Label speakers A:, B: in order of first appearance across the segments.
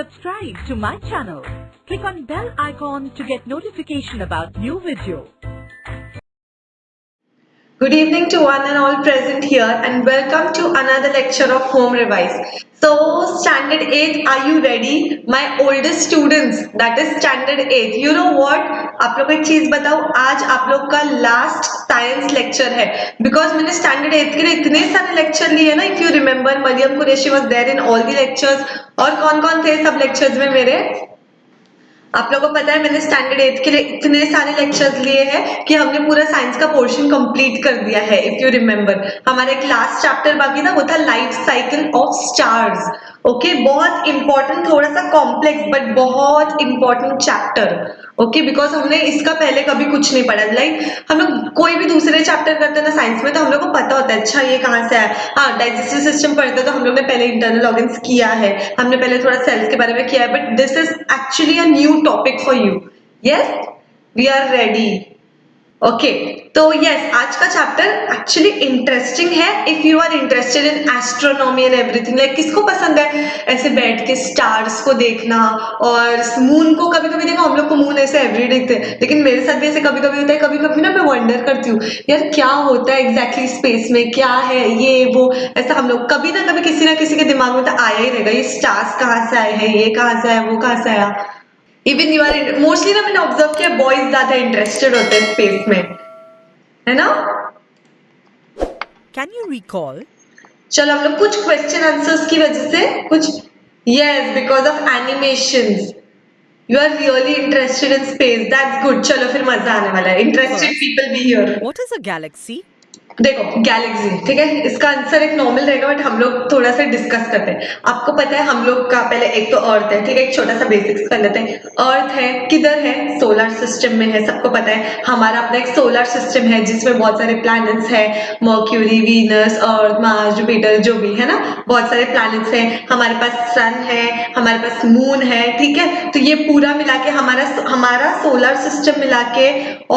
A: Subscribe to my channel. Click on bell icon to get notification about new video.
B: Good evening to one and all present here and welcome to another lecture of Home Revise. So standard 8, are you ready? My oldest students, that is standard 8. You know what? आप लोग को एक चीज बताओ, आज आप लोग का लास्ट साइंस लेक्चर है बिकॉज मैंने स्टैंडर्ड 8 के लिए इतने सारे लेक्चर लिए ना. If you remember, Mariam Qureshi was there in all the lectures. और कौन कौन थे सब लेक्चर्स में मेरे? आप लोगों को पता है मैंने स्टैंडर्ड 8 के लिए इतने सारे लेक्चर्स लिए हैं कि हमने पूरा साइंस का पोर्शन कंप्लीट कर दिया है. इफ यू रिमेम्बर, हमारा एक लास्ट चैप्टर बाकी था, वो था life cycle of stars. Okay, बहुत इंपॉर्टेंट, थोड़ा सा कॉम्प्लेक्स बट बहुत इंपॉर्टेंट चैप्टर. ओके, बिकॉज हमने इसका पहले कभी कुछ नहीं पढ़ा. लाइक हम लोग कोई भी दूसरे चैप्टर करते हैं ना साइंस में, तो हम लोग को पता होता है अच्छा ये कहाँ से आया. हाँ, डाइजेस्टिव सिस्टम पढ़ते हैं तो हम लोग ने पहले इंटरनल ऑर्गन्स किया है, हमने पहले थोड़ा सेल्स के बारे में किया है. But this is actually a new topic for you. Yes, we are ready. Okay, तो यस, आज का चैप्टर एक्चुअली इंटरेस्टिंग है. If you are interested in astronomy and everything, like किसको पसंद है ऐसे बैठ के स्टार्स को देखना और मून को. कभी कभी देखो हम लोग को मून ऐसे एवरी देखते हैं, लेकिन मेरे साथ भी ऐसे कभी कभी होता है. कभी कभी ना मैं वंडर करती हूँ यार क्या होता है एग्जैक्टली स्पेस में, क्या है ये वो. ऐसा हम लोग कभी ना कभी किसी ना किसी के दिमाग में तो आया ही रहेगा, ये स्टार्स कहाँ से आए हैं, ये कहाँ से आया, वो कहाँ से आया. इवन यू आर मोस्टली ना मैंने ऑब्जर्व किया बॉयज ज्यादा इंटरेस्टेड होते हैं स्पेस में, है ना.
A: Can you recall?
B: चलो हम लोग कुछ क्वेश्चन आंसर्स की वजह से कुछ. Yes, because of animations you are really interested in space. That's good. चलो फिर मजा आने वाला है. Interested people be here.
A: What is a galaxy?
B: देखो गैलेक्सी, ठीक है, इसका आंसर एक नॉर्मल रहेगा बट हम लोग थोड़ा सा डिस्कस करते हैं. आपको पता है हम लोग का पहले एक तो अर्थ है, ठीक है, एक छोटा सा बेसिक्स कर लेते हैं. अर्थ है, किधर है? सोलर सिस्टम में है, सबको पता है. हमारा अपना एक सोलर सिस्टम है जिसमें बहुत सारे प्लैनेट्स है, मर्क्यूरी, वीनस, अर्थ, मार्स, जुपिटर, जो भी है ना, बहुत सारे प्लैनेट्स हैं. हमारे पास सन है, हमारे पास मून है, ठीक है. तो ये पूरा मिला के हमारा सोलर सिस्टम मिला के,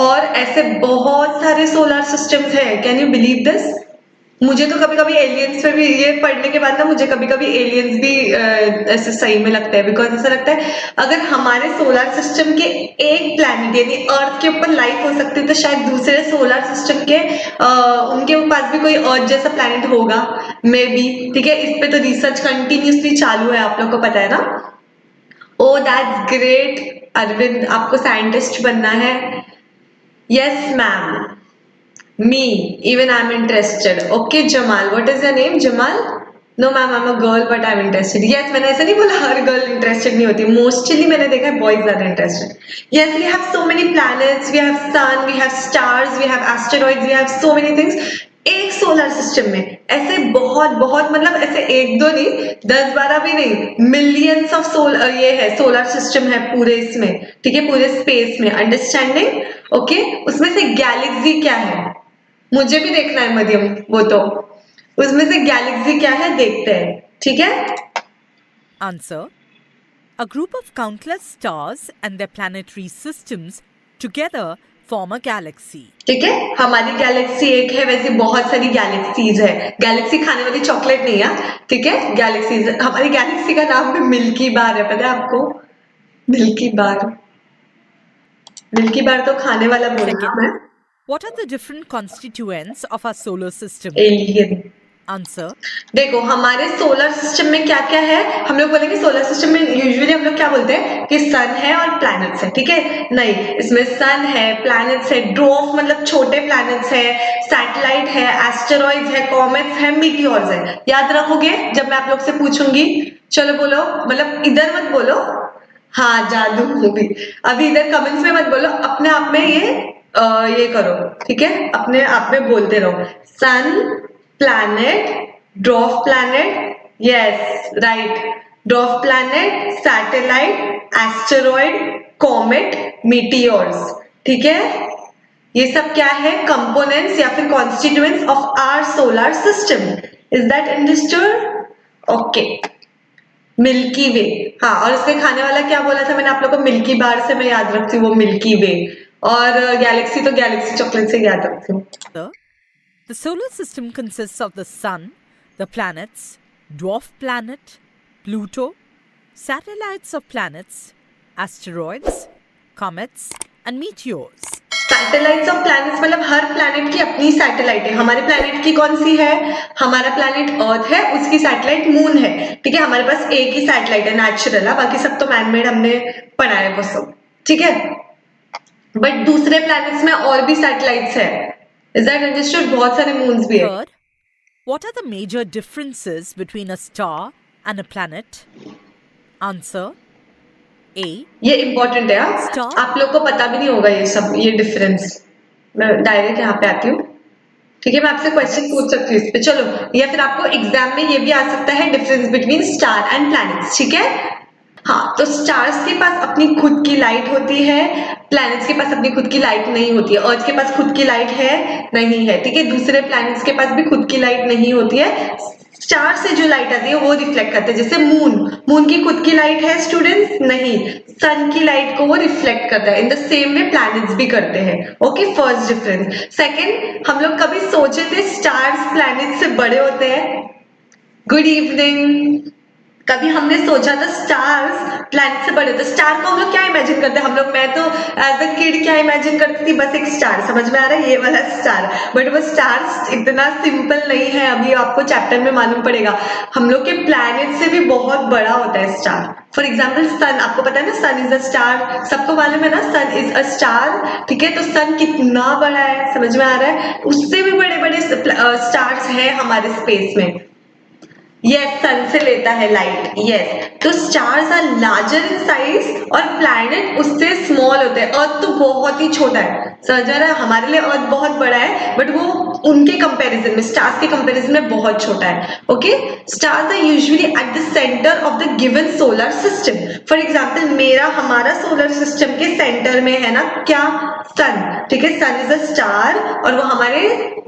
B: और ऐसे बहुत सारे सोलर सिस्टम्स है. Can you believe this? मुझे तो कभी कभी एलियंस पे भी, ये पढ़ने के बाद ना मुझे कभी कभी एलियंस भी ऐसे सही में लगता है. बिकॉज ऐसा लगता है अगर हमारे सोलर सिस्टम के एक प्लैनेट यानी अर्थ के ऊपर लाइफ हो सकती है तो शायद दूसरे सोलर सिस्टम के उनके पास भी कोई अर्थ जैसा प्लैनेट होगा, मे बी. ठीक है, इस पे तो रिसर्च कंटिन्यूसली चालू है, आप लोग को पता है ना. ओ दैट्स ग्रेट अरविंद, आपको साइंटिस्ट बनना है. Yes ma'am, me, even I'm interested. Okay, Jamal, what is your name? Jamal? No ma'am, I'm a girl but I'm interested. Yes, मैंने ऐसा नहीं बोला हर गर्ल इंटरेस्टेड नहीं होती. मोस्टली मैंने देखा है बॉयज ज्यादा interested. Yes, we have so many planets, we have sun, we have stars, we have asteroids, we have so many things. एक सोलर सिस्टम में ऐसे बहुत बहुत, मतलब ऐसे एक दो नहीं, 10-12 भी नहीं, मिलियंस ऑफ ये है सोलर सिस्टम है पूरे इसमें, ठीक है, पूरे स्पेस में. अंडरस्टैंडिंग? ओके, उसमें से गैलेक्सी क्या है मुझे भी देखना है मध्यम, वो तो उसमें से गैलेक्सी क्या है देखते हैं, ठीक है.
A: Answer. A group of countless stars and their planetary systems together form a galaxy.
B: ठीक है, हमारी गैलेक्सी एक है, वैसे बहुत सारी गैलेक्सीज है. गैलेक्सी खाने वाली चॉकलेट नहीं है, ठीक है, गैलेक्सीज. हमारी गैलेक्सी का नाम भी मिल्की बार है, पता है आपको? मिल्की बार, मिल्की बार तो खाने वाला बोलना है.
A: What are the different constituents of our solar system?
B: Alien.
A: Answer.
B: देखो हमारे सोलर सिस्टम में क्या क्या है, हम लोग बोलेंगे सोलर सिस्टम में यूजुअली हम लोग क्या बोलते हैं कि सन है और प्लैनेट्स है, ठीक है. नहीं, इसमें सन है, प्लैनेट्स है, ड्वार्फ मतलब छोटे प्लैनेट्स है, सैटेलाइट है, एस्टेरॉइड्स है, कॉमेट्स है, मीटियोर्स है. याद रखोगे जब मैं आप लोग से पूछूंगी? चलो बोलो, मतलब इधर मत बोलो. हाँ, जादू मूवी. अभी इधर कमेंट्स में मत बोलो, अपने आप में ये करो, ठीक है, अपने आप में बोलते रहो. Sun, planet, dwarf planet, yes right, dwarf planet, satellite, asteroid, comet, meteors. ठीक है, ये सब क्या है? कंपोनेंट्स या फिर constituents of our solar system. Is that understood? Okay. Milky way, हाँ, और इसके खाने वाला क्या बोला था मैंने आप लोग को? मिल्की बार से मैं याद रखती हूँ वो मिल्की वे, और गैलेक्सी तो गैलेक्सी चॉकलेट से याद रखती हूँ.
A: The solar system consists of the sun, the planets, dwarf planet, Pluto, Satellites of planets, asteroids, comets, and meteors.
B: Satellites of planets मतलब हर प्लैनेट की अपनी सैटेलाइट है। हमारे प्लैनेट की कौन सी है? हमारा प्लैनेट अर्थ है, उसकी सैटेलाइट मून है। ठीक है, हमारे पास एक ही सैटेलाइट है, नेचुरल है, बाकी सब तो मैनमेड हमने पढ़ा है वो सब। ठीक है, बट दूसरे प्लैनेट्स में और भी सैटेलाइट्स है। Is that understood? बहुत सारे मून्स भी है।
A: Third, what are the major differences between a star and a planet? Answer A.
B: ये इंपॉर्टेंट है।
A: Star.
B: आप लोग को पता भी नहीं होगा ये सब, ये डिफरेंस। मैं डायरेक्ट यहाँ पे आती हूँ। ठीक है, मैं आपसे क्वेश्चन पूछ सकती हूँ इस पे, चलो। या फिर आपको एग्जाम में ये भी आ सकता है, difference between star and planets. ठीक है, हाँ, तो स्टार्स के पास अपनी खुद की लाइट होती है, प्लैनेट्स के पास अपनी खुद की लाइट नहीं होती है। अर्थ के पास खुद की लाइट है नहीं है, ठीक है। दूसरे प्लैनेट्स के पास भी खुद की लाइट नहीं होती है। स्टार से जो लाइट आती है वो रिफ्लेक्ट करते हैं। जैसे मून की खुद की लाइट है स्टूडेंट्स? नहीं, सन की लाइट को वो रिफ्लेक्ट करता है। In the same way planets भी करते हैं। Okay, first difference. सेकंड, हम लोग कभी सोचे थे स्टार्स प्लैनेट से बड़े होते हैं? Good evening. कभी हमने सोचा था स्टार्स प्लैनेट से बड़े? तो स्टार को हम लोग क्या इमेजिन करते हैं? हम लोग, मैं तो एज अ किड क्या इमेजिन करती थी? बस एक स्टार, समझ में आ रहा है, ये वाला स्टार। बट वो स्टार इतना सिंपल नहीं है, अभी आपको चैप्टर में मालूम पड़ेगा। हम लोग के प्लैनेट से भी बहुत बड़ा होता है स्टार। फॉर एग्जाम्पल सन, आपको पता है ना, सन इज अ स्टार, सबको मालूम है ना, सन इज अ स्टार। ठीक है, तो सन कितना बड़ा है, समझ में आ रहा है? उससे भी बड़े बड़े स्टार्स हैं हमारे स्पेस में। यस, सन से लेता है लाइट। यस, तो stars are larger in size और प्लैनेट उससे स्मॉल होते हैं। अर्थ तो बहुत ही छोटा है, समझ रहा है? हमारे लिए अर्थ बहुत बड़ा है, बट वो उनके कंपैरिजन में, स्टार्स के कंपैरिजन में बहुत छोटा है। Okay, stars are usually at the centre of the given solar system. For example, हमारा सोलर सिस्टम के सेंटर में है ना क्या? सन। ठीक है, सन इज अ स्टार और वो हमारे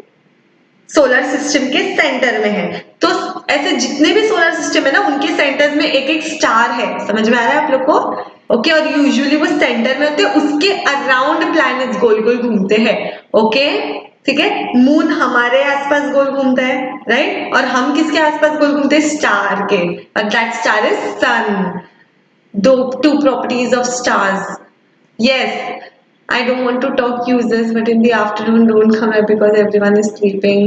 B: सोलर सिस्टम के सेंटर में है। तो ऐसे जितने भी सोलर सिस्टम है ना, उनके सेंटर्स में एक एक स्टार है। समझ में आ रहा है आप लोग को? ओके, और यूजुअली वो सेंटर में होते हैं, उसके अराउंड प्लैनेट्स गोल गोल घूमते हैं। ओके, ठीक है। मून हमारे आसपास गोल घूमता है, राइट? और हम किसके आसपास गोल घूमते हैं? स्टार के, और दैट स्टार इज सन। दो two properties of stars. Yes, I don't want to talk useless, but in the afternoon don't come here because everyone is sleeping.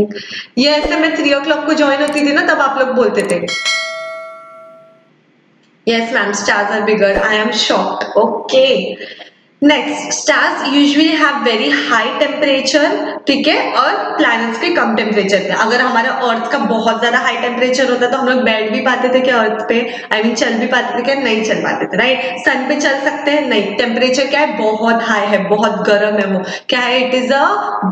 B: Yes, तो मैं 3 o'clock को ज्वाइन होती थी ना, तब आप लोग बोलते थे Yes, ma'am, stars are bigger. I am shocked. Okay. Next, stars usually have very high temperature, ठीक है, और planets के कम टेम्परेचर पे। अगर हमारा अर्थ का बहुत ज्यादा हाई टेम्परेचर होता तो हम लोग बैठ भी पाते थे क्या अर्थ पे? आई मीन चल भी पाते थे क्या? नहीं चल पाते थे, राइट? सन पे चल सकते हैं? नहीं। टेम्परेचर क्या है? बहुत हाई है, बहुत गर्म है। वो क्या है? It is a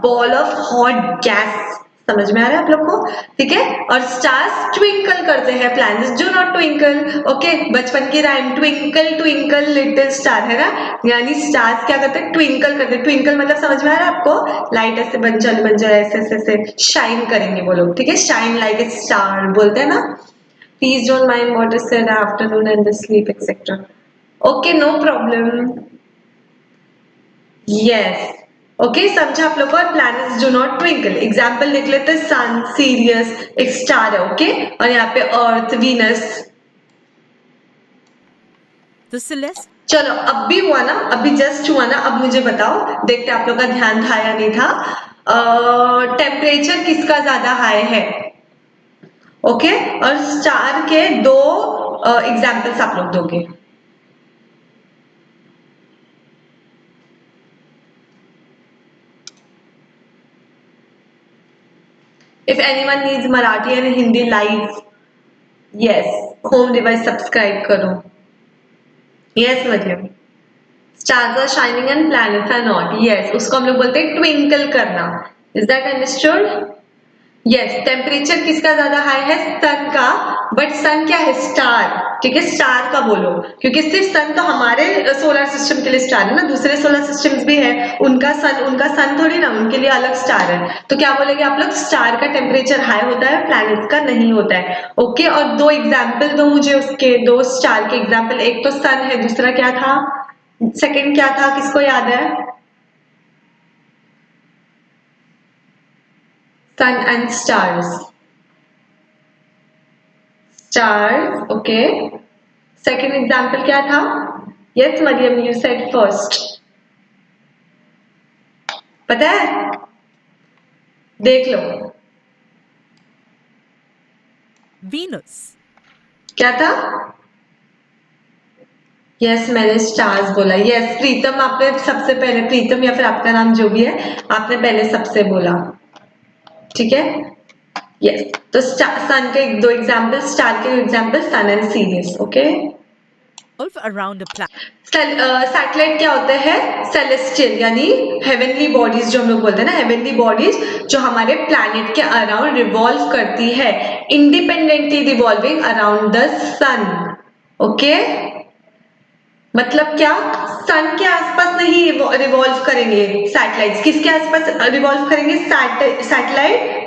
B: ball of hot gas. समझ में आ रहा है आप लोग को? ठीक है, और स्टार्स ट्विंकल करते हैं, planets do not twinkle. Okay, बचपन की rhyme, twinkle twinkle little star, है ना? यानी स्टार्स क्या करते हैं? ट्विंकल करते हैं। ट्विंकल मतलब समझ में आ रहा है आपको? लाइट ऐसे बन जाए, ऐसे ऐसे ऐसे शाइन करेंगे वो लोग। ठीक है, शाइन लाइक ए स्टार बोलते हैं ना। Please don't mind what is said afternoon and the sleep etcetera. Okay, no problem. Yes, okay, समझा आप लोग को? Planets do not twinkle. Example लिख लेते, सन, सीरियस, एक स्टार है। ओके, और यहाँ पे अर्थ, वीनस।
A: The celestial.
B: चलो, अब भी हुआ ना, अभी जस्ट हुआ ना, अब मुझे बताओ, देखते आप लोग का ध्यान था या नहीं था। टेम्परेचर किसका ज्यादा हाई है? ओके, और स्टार के दो एग्जाम्पल्स आप लोग दोगे। If anyone needs Marathi and Hindi live, yes, home device subscribe करो। Yes, Mariam. Stars are shining and planets are not. Yes, उसको हम लोग बोलते हैं ट्विंकल करना। Is that understood? Yes, temperature किसका ज्यादा हाई है? सन का। बट सन क्या है? स्टार। ठीक है, स्टार का बोलो, क्योंकि सिर्फ सन तो हमारे सोलर सिस्टम के लिए स्टार है ना, दूसरे सोलर सिस्टम्स भी है, उनका सन थोड़ी ना, उनके लिए अलग स्टार है। तो क्या बोलेंगे आप लोग? स्टार का टेम्परेचर हाई होता है, प्लैनेट्स का नहीं होता है। ओके, और दो एग्जाम्पल दो मुझे उसके, दो स्टार के एग्जाम्पल। एक तो सन है, दूसरा क्या था? सेकेंड क्या था, किसको याद है? Sun and stars. Stars, okay. Second example क्या था? Yes Mariam, you said first. पता है? देख लो।
A: Venus.
B: क्या था? यस मैंने स्टार्स बोला। यस प्रीतम, आपने सबसे पहले, प्रीतम या फिर आपका नाम जो भी है, आपने पहले सबसे बोला। ठीक है, यस। तो सन के दो एग्जाम्पल, स्टार के example sun and Sirius. Okay,
A: Revolve around a planet.
B: Satellite क्या होता है? सेलेस्टियल यानी हेवनली बॉडीज, जो हम लोग बोलते हैं ना, हेवनली बॉडीज जो हमारे प्लैनेट के अराउंड रिवॉल्व करती है, independently revolving around the sun. Okay, मतलब क्या? सन के आसपास नहीं रिवॉल्व करेंगे सैटेलाइट्स, किसके आसपास रिवॉल्व करेंगे? सैटेलाइट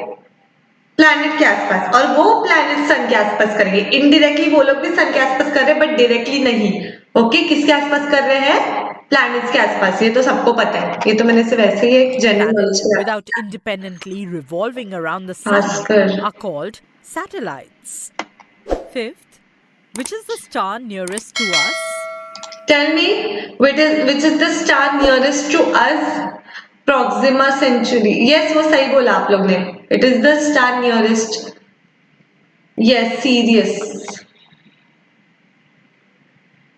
B: प्लैनेट के आसपास, और वो प्लैनेट सन के आसपास करेंगे। इनडायरेक्टली वो लोग भी सन के आसपास कर रहे हैं, बट डायरेक्टली नहीं। ओके, किसके आसपास कर रहे हैं? प्लैनेट्स के आसपास। ये तो सबको पता है, ये तो मैंने सिर्फ वैसे ही एक general
A: Planets
B: knowledge
A: without independently revolving around the
B: खास
A: sun
B: कर।
A: are called satellites. Fifth, which is the star nearest to us?
B: Tell me, which is the star nearest to us? Proxima Centauri. Yes, वो सही बोला आप लोग ने। It is the star nearest. Yes, Sirius.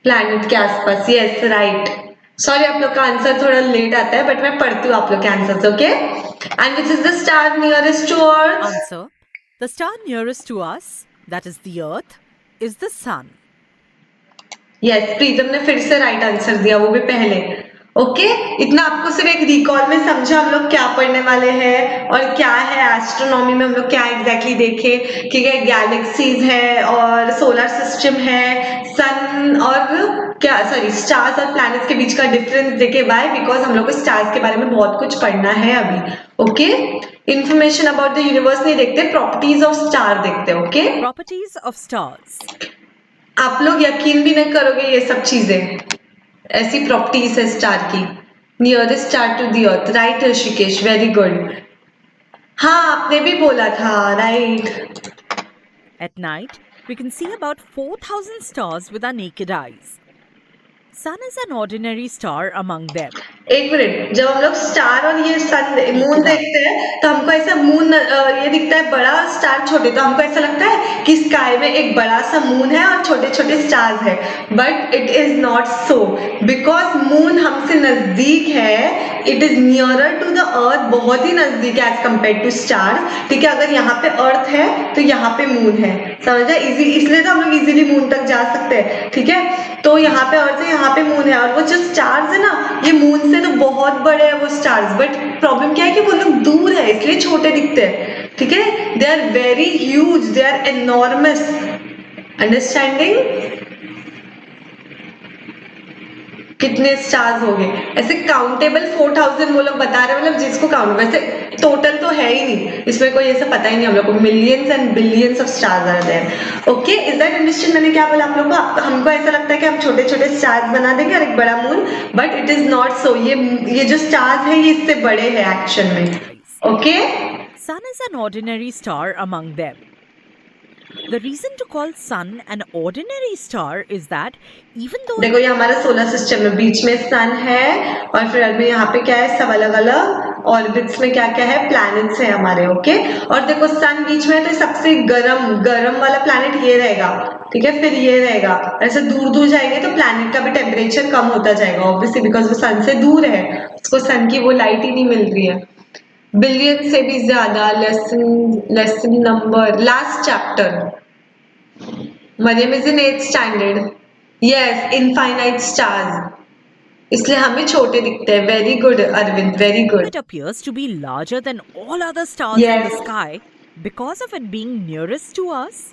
B: Planet के आसपास। Yes right. Sorry, आप लोग का आंसर थोड़ा लेट आता है, बट मैं पढ़ती हूँ आप लोग के answers. Okay, and which is the star nearest to earth?
A: Answer: the star nearest to us, that is the Earth, is the sun.
B: Yes, Pritam ने फिर से राइट आंसर दिया, वो भी पहले। ओके, इतना आपको सिर्फ एक रिकॉल में समझा हम लोग क्या पढ़ने वाले हैं और क्या है एस्ट्रोनॉमी में, हम लोग क्या एग्जैक्टली देखे। ठीक है, गैलेक्सीज है और सोलर सिस्टम है, सन और क्या, सॉरी, स्टार्स और प्लैनेट्स के बीच का डिफरेंस देखे। बाय बिकॉज हम लोग को स्टार्स के बारे में बहुत कुछ पढ़ना है अभी। Okay, information about the universe नहीं देखते, प्रॉपर्टीज ऑफ स्टार देखते। Okay,
A: Properties of stars.
B: आप लोग यकीन भी नहीं करोगे ये सब चीजें, ऐसी प्रॉपर्टीज है स्टार की। Nearest star to the earth, right Rishikesh, very good. हाँ, आपने भी बोला था, right.
A: At night, we can see about 4,000 stars with our naked eyes. Sun is an ordinary star among them.
B: एक मिनट, जब हम लोग स्टार और ये सन मून देखते हैं तो हमको ऐसा मून ये दिखता है बड़ा, स्टार छोटे, तो हमको ऐसा लगता है कि स्काई में एक बड़ा सा मून है और छोटे छोटे स्टार्स है, but it is not so, because moon हमसे नजदीक है। It is nearer to the earth, बहुत ही नजदीक है एज कम्पेयर टू स्टार। ठीक है, अगर यहाँ पे अर्थ है तो यहाँ पे मून है, समझा? इजी, इसलिए तो हम लोग इजीली मून तक जा सकते हैं। ठीक है, तो यहाँ पे अर्थ है, यहाँ पे मून है, और वो जो स्टार्स है ना, ये मून से तो बहुत बड़े हैं वो स्टार्स, बट प्रॉब्लम क्या है कि वो लोग दूर है इसलिए छोटे दिखते हैं। ठीक है, they are very huge, they are enormous. Understanding? कितने स्टार्स हो गए ऐसे काउंटेबल? 4,000 वो लोग बता रहे हैं, मतलब जिसको काउंट, वैसे टोटल तो है ही नहीं, इसमें कोई ऐसा पता ही नहीं हम लोग को। Millions and billions of stars are there. Okay, is that understand? मैंने क्या बोला आप लोगों को? हमको ऐसा लगता है कि हम छोटे छोटे स्टार्स बना देंगे और एक बड़ा moon, but it is not सो। ये जो स्टार्स है ये इससे बड़े हैं एक्शन में। Okay,
A: Sun is an ordinary star among them. The reason to call Sun an ordinary star is that even though
B: देखो ये हमारा सोलर सिस्टम है, बीच में सन है और फिर अभी यहाँ पे क्या है, सब अलग अलग ऑर्बिट्स में क्या क्या है, प्लैनेट्स है हमारे। ओके, और देखो सन बीच में है तो सबसे गरम वाला प्लैनेट ये रहेगा। ठीक है, फिर ये रहेगा, ऐसे दूर दूर जाएंगे तो प्लैनेट का भी टेम्परेचर कम होता जाएगा, ऑब्वियसली बिकॉज वो सन से दूर है, उसको सन की वो लाइट ही नहीं मिल रही है। बिलियन से भी ज्यादा, lesson number, last chapter. Mariam is in 8th standard. Yes, infinite stars, इसलिए हमें छोटे दिखते हैं। Very good Arvind, very good.
A: it appears to be larger than all other stars in
B: Yes.
A: the sky because of it being nearest to us,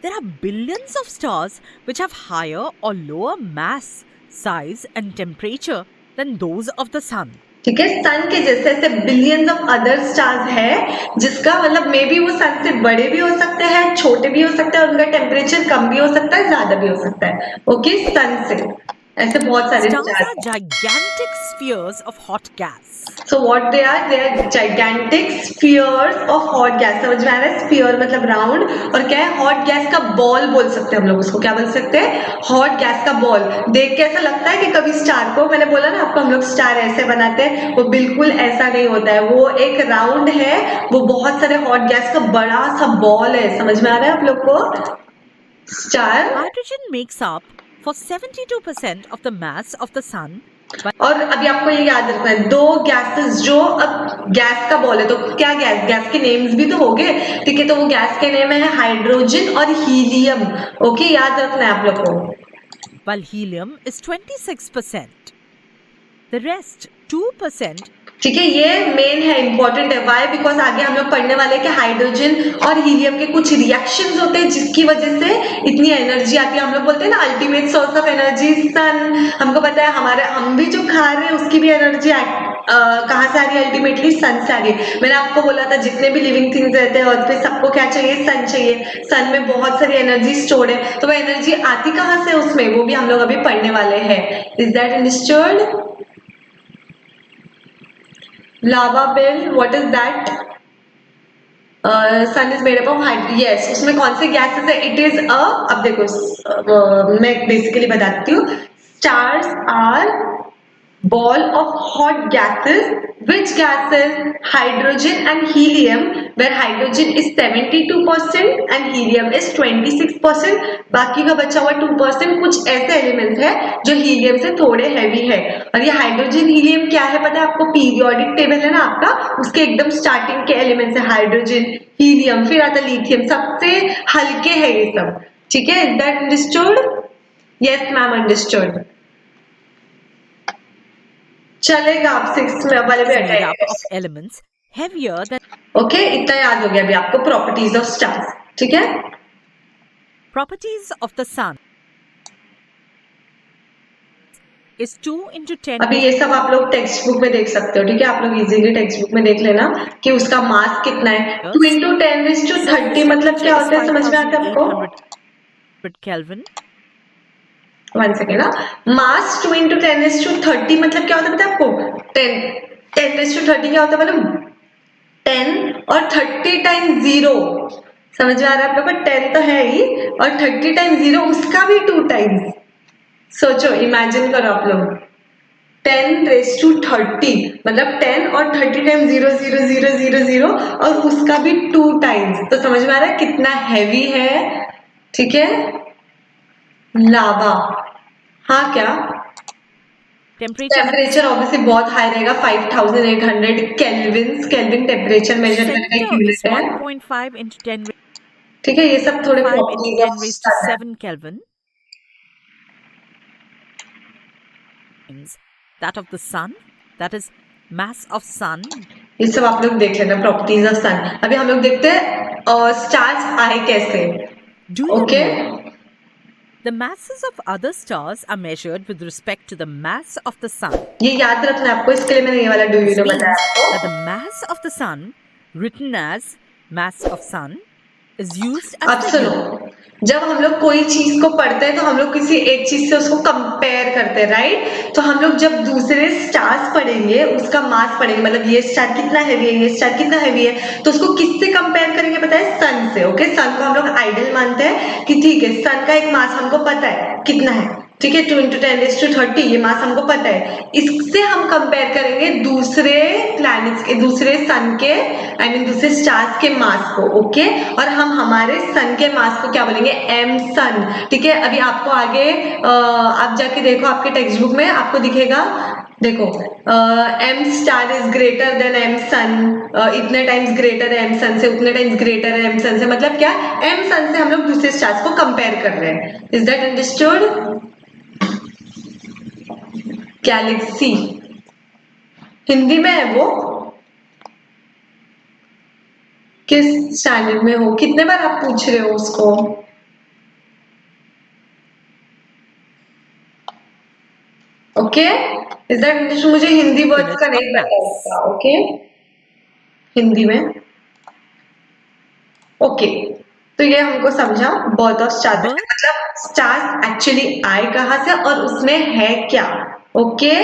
A: there are billions of stars which have higher or lower mass, size and temperature than those of the sun.
B: ठीक है, सन के जैसे ऐसे billions of other stars है, जिसका मतलब may be वो सन से बड़े भी हो सकते हैं, छोटे भी हो सकते हैं, और उनका टेम्परेचर कम भी हो सकता है, ज्यादा भी हो सकता है। ओके, सन से। ऐसे बहुत सारे
A: Stars
B: star
A: are gigantic spheres of hot gas.
B: So what they are gigantic spheres of hot gas. समझ में आ रहा है? स्फीयर मतलब राउंड, और क्या है? हॉट गैस का बॉल बोल सकते हैं हम लोग उसको। क्या बोल सकते हैं? हॉट गैस का बॉल। देख के ऐसा लगता है कि कभी स्टार को, मैंने बोला ना आपको हम लोग स्टार ऐसे बनाते हैं, वो बिल्कुल ऐसा नहीं होता है। वो एक राउंड है, वो बहुत सारे हॉट गैस का बड़ा सा बॉल है। समझ में आ रहा है आप लोग को? Star.
A: Hydrogen makes up for 72% of the mass of the sun.
B: और अभी आपको ये याद रखना है, दो गैसेस जो, अब गैस का बॉल है तो क्या गैस, गैस के नेम्स भी तो हो गए, ठीक है? तो वो गैस के नेम है हाइड्रोजन और हीलियम। ओके, याद रखना है आप लोग को।
A: while helium is 26%. The rest, 2%,
B: ठीक है, ये मेन है, इंपॉर्टेंट है। वाई? बिकॉज आगे हम लोग पढ़ने वाले हैं कि हाइड्रोजन और हीलियम के कुछ रिएक्शंस होते हैं जिसकी वजह से इतनी एनर्जी आती है। हम लोग बोलते हैं ना ultimate source of energy sun. हमको पता है हमारे, हम भी जो खा रहे हैं उसकी भी एनर्जी कहाँ से आ रही है? अल्टीमेटली सन से आ रही है। मैंने आपको बोला था जितने भी लिविंग थिंग्स रहते हैं अर्थ पे, सबको क्या चाहिए? सन चाहिए। सन में बहुत सारी एनर्जी स्टोर्ड है, तो वो एनर्जी आती कहाँ से उसमें, वो भी हम लोग अभी पढ़ने वाले हैं। Is that understood? लावा बेल, what is that? Sun is made up of hydrogen. Yes, उसमें कौन से गैसेस है? इट इज अ, अब देखो मैं बेसिकली बताती हूँ। Stars are ball of hot gases. Which gases? Hydrogen and helium, where hydrogen is 72% and helium is 26%. बाकी का बचा हुआ 2% कुछ ऐसे एलिमेंट्स है जो हीलियम से थोड़े हैवी है। और ये हाइड्रोजन हीलियम क्या है पता है आपको? पीरियोडिक टेबल है ना आपका, उसके एकदम स्टार्टिंग के एलिमेंट्स है हाइड्रोजन, हीलियम, फिर आता लिथियम, सबसे हल्के है ये सब। ठीक है? Is that understood? Yes ma'am, understood. चलेगा, आप 6 में वाले भी
A: is made up
B: हटाएंगे।
A: of elements heavier than
B: okay, इतना याद हो गया अभी आपको प्रॉपर्टीज ऑफ स्टार्स। ठीक है?
A: properties of the sun is 2 into 10
B: अभी ये सब आप लोग टेक्स्ट बुक में देख सकते हो। ठीक है? आप लोग इजीली टेक्स्ट बुक में देख लेना कि उसका मास कितना है। 2 into 10⁻30
A: surface
B: मतलब क्या
A: temperature is
B: होता है? समझ में आता है आपको?
A: 5800 Kelvin.
B: 1 सेकेंड। मास 2 into 10⁻30 मतलब क्या होता है पता है आपको? 10⁻30 क्या होता है मतलब 10 और 30 टाइम्स 0। समझ में आ रहा है आप लोग को? 10 तो है ही, और 30 टाइम्स 0 उसका भी 2 टाइम्स। सोचो, इमेजिन करो आप लोग, 10⁻30 मतलब 10 और 30 टाइम्स 0 0 0 0 0 और उसका भी 2 टाइम्स। तो समझ में आ रहा है कितना हैवी है? ठीक है? लावा। हाँ, क्या?
A: Temperature at
B: टेम्परेचर ऑब्वियसली बहुत हाई रहेगा, 5800 Kelvin. Kelvin temperature
A: the
B: measure करने का एक
A: center is
B: यूनिट है।
A: 1.5 into 10
B: ठीक है? ये सब थोड़े
A: 5 into
B: properties
A: 10
B: of
A: raised to
B: सन है।
A: 7 Kelvin times that of the sun, that is mass of sun.
B: ये सब आप लोग देख लेना, प्रॉपर्टीज ऑफ सन। अभी हम लोग देखते हैं स्टार्स आए कैसे।
A: Do you
B: okay,
A: know the masses of other stars are measured with respect to the mass of the sun?
B: ये याद रखना है आपको, इसके लिए मैंने ये वाला डू यू
A: This
B: नो बताया
A: means
B: आपको।
A: that the mass of the sun, written as mass of sun, is used as
B: अब
A: the
B: सुनो,
A: unit.
B: जब हम लोग कोई चीज को पढ़ते हैं तो हम लोग किसी एक चीज से उसको कंपेयर करते हैं, राइट? तो हम लोग जब दूसरे स्टार्स पढ़ेंगे, उसका मास पढ़ेंगे, मतलब ये स्टार कितना हैवी है, ये स्टार कितना हैवी है, तो उसको किससे कंपेयर करेंगे पता है? सन से। ओके, सन को हम लोग आइडल मानते हैं कि ठीक है, सन का एक मास हमको पता है कितना है। ठीक है? 2 into 10⁻30 ये मास हमको पता है। इससे हम कंपेयर करेंगे दूसरे प्लैनेट्स के, दूसरे सन के, आई मीन दूसरे स्टार्स के मास को। ओके, और हम हमारे सन के मास को क्या बोलेंगे? एम सन। ठीक है? अभी आपको आगे आप जाके देखो, आपके टेक्स्ट बुक में आपको दिखेगा, देखो, M star is greater than M sun, इतने टाइम्स ग्रेटर है एम सन से, उतने टाइम्स ग्रेटर है एम सन से। मतलब क्या? एम सन से हम लोग दूसरे स्टार्स को कंपेयर कर रहे हैं। Is that understood? Galaxy Hindi में है वो। किस स्टैंडर्ड में हो? कितने बार आप पूछ रहे हो उसको? Okay, is that understood? मुझे हिंदी वर्ड का
A: Unit of
B: नहीं पता
A: mass.
B: उसका। ओके, हिंदी में। ओके, तो ये हमको समझा बर्थ ऑफ स्टार्स,
A: Birth
B: मतलब स्टार्स एक्चुअली आए कहाँ से और उसमें है क्या। ओके,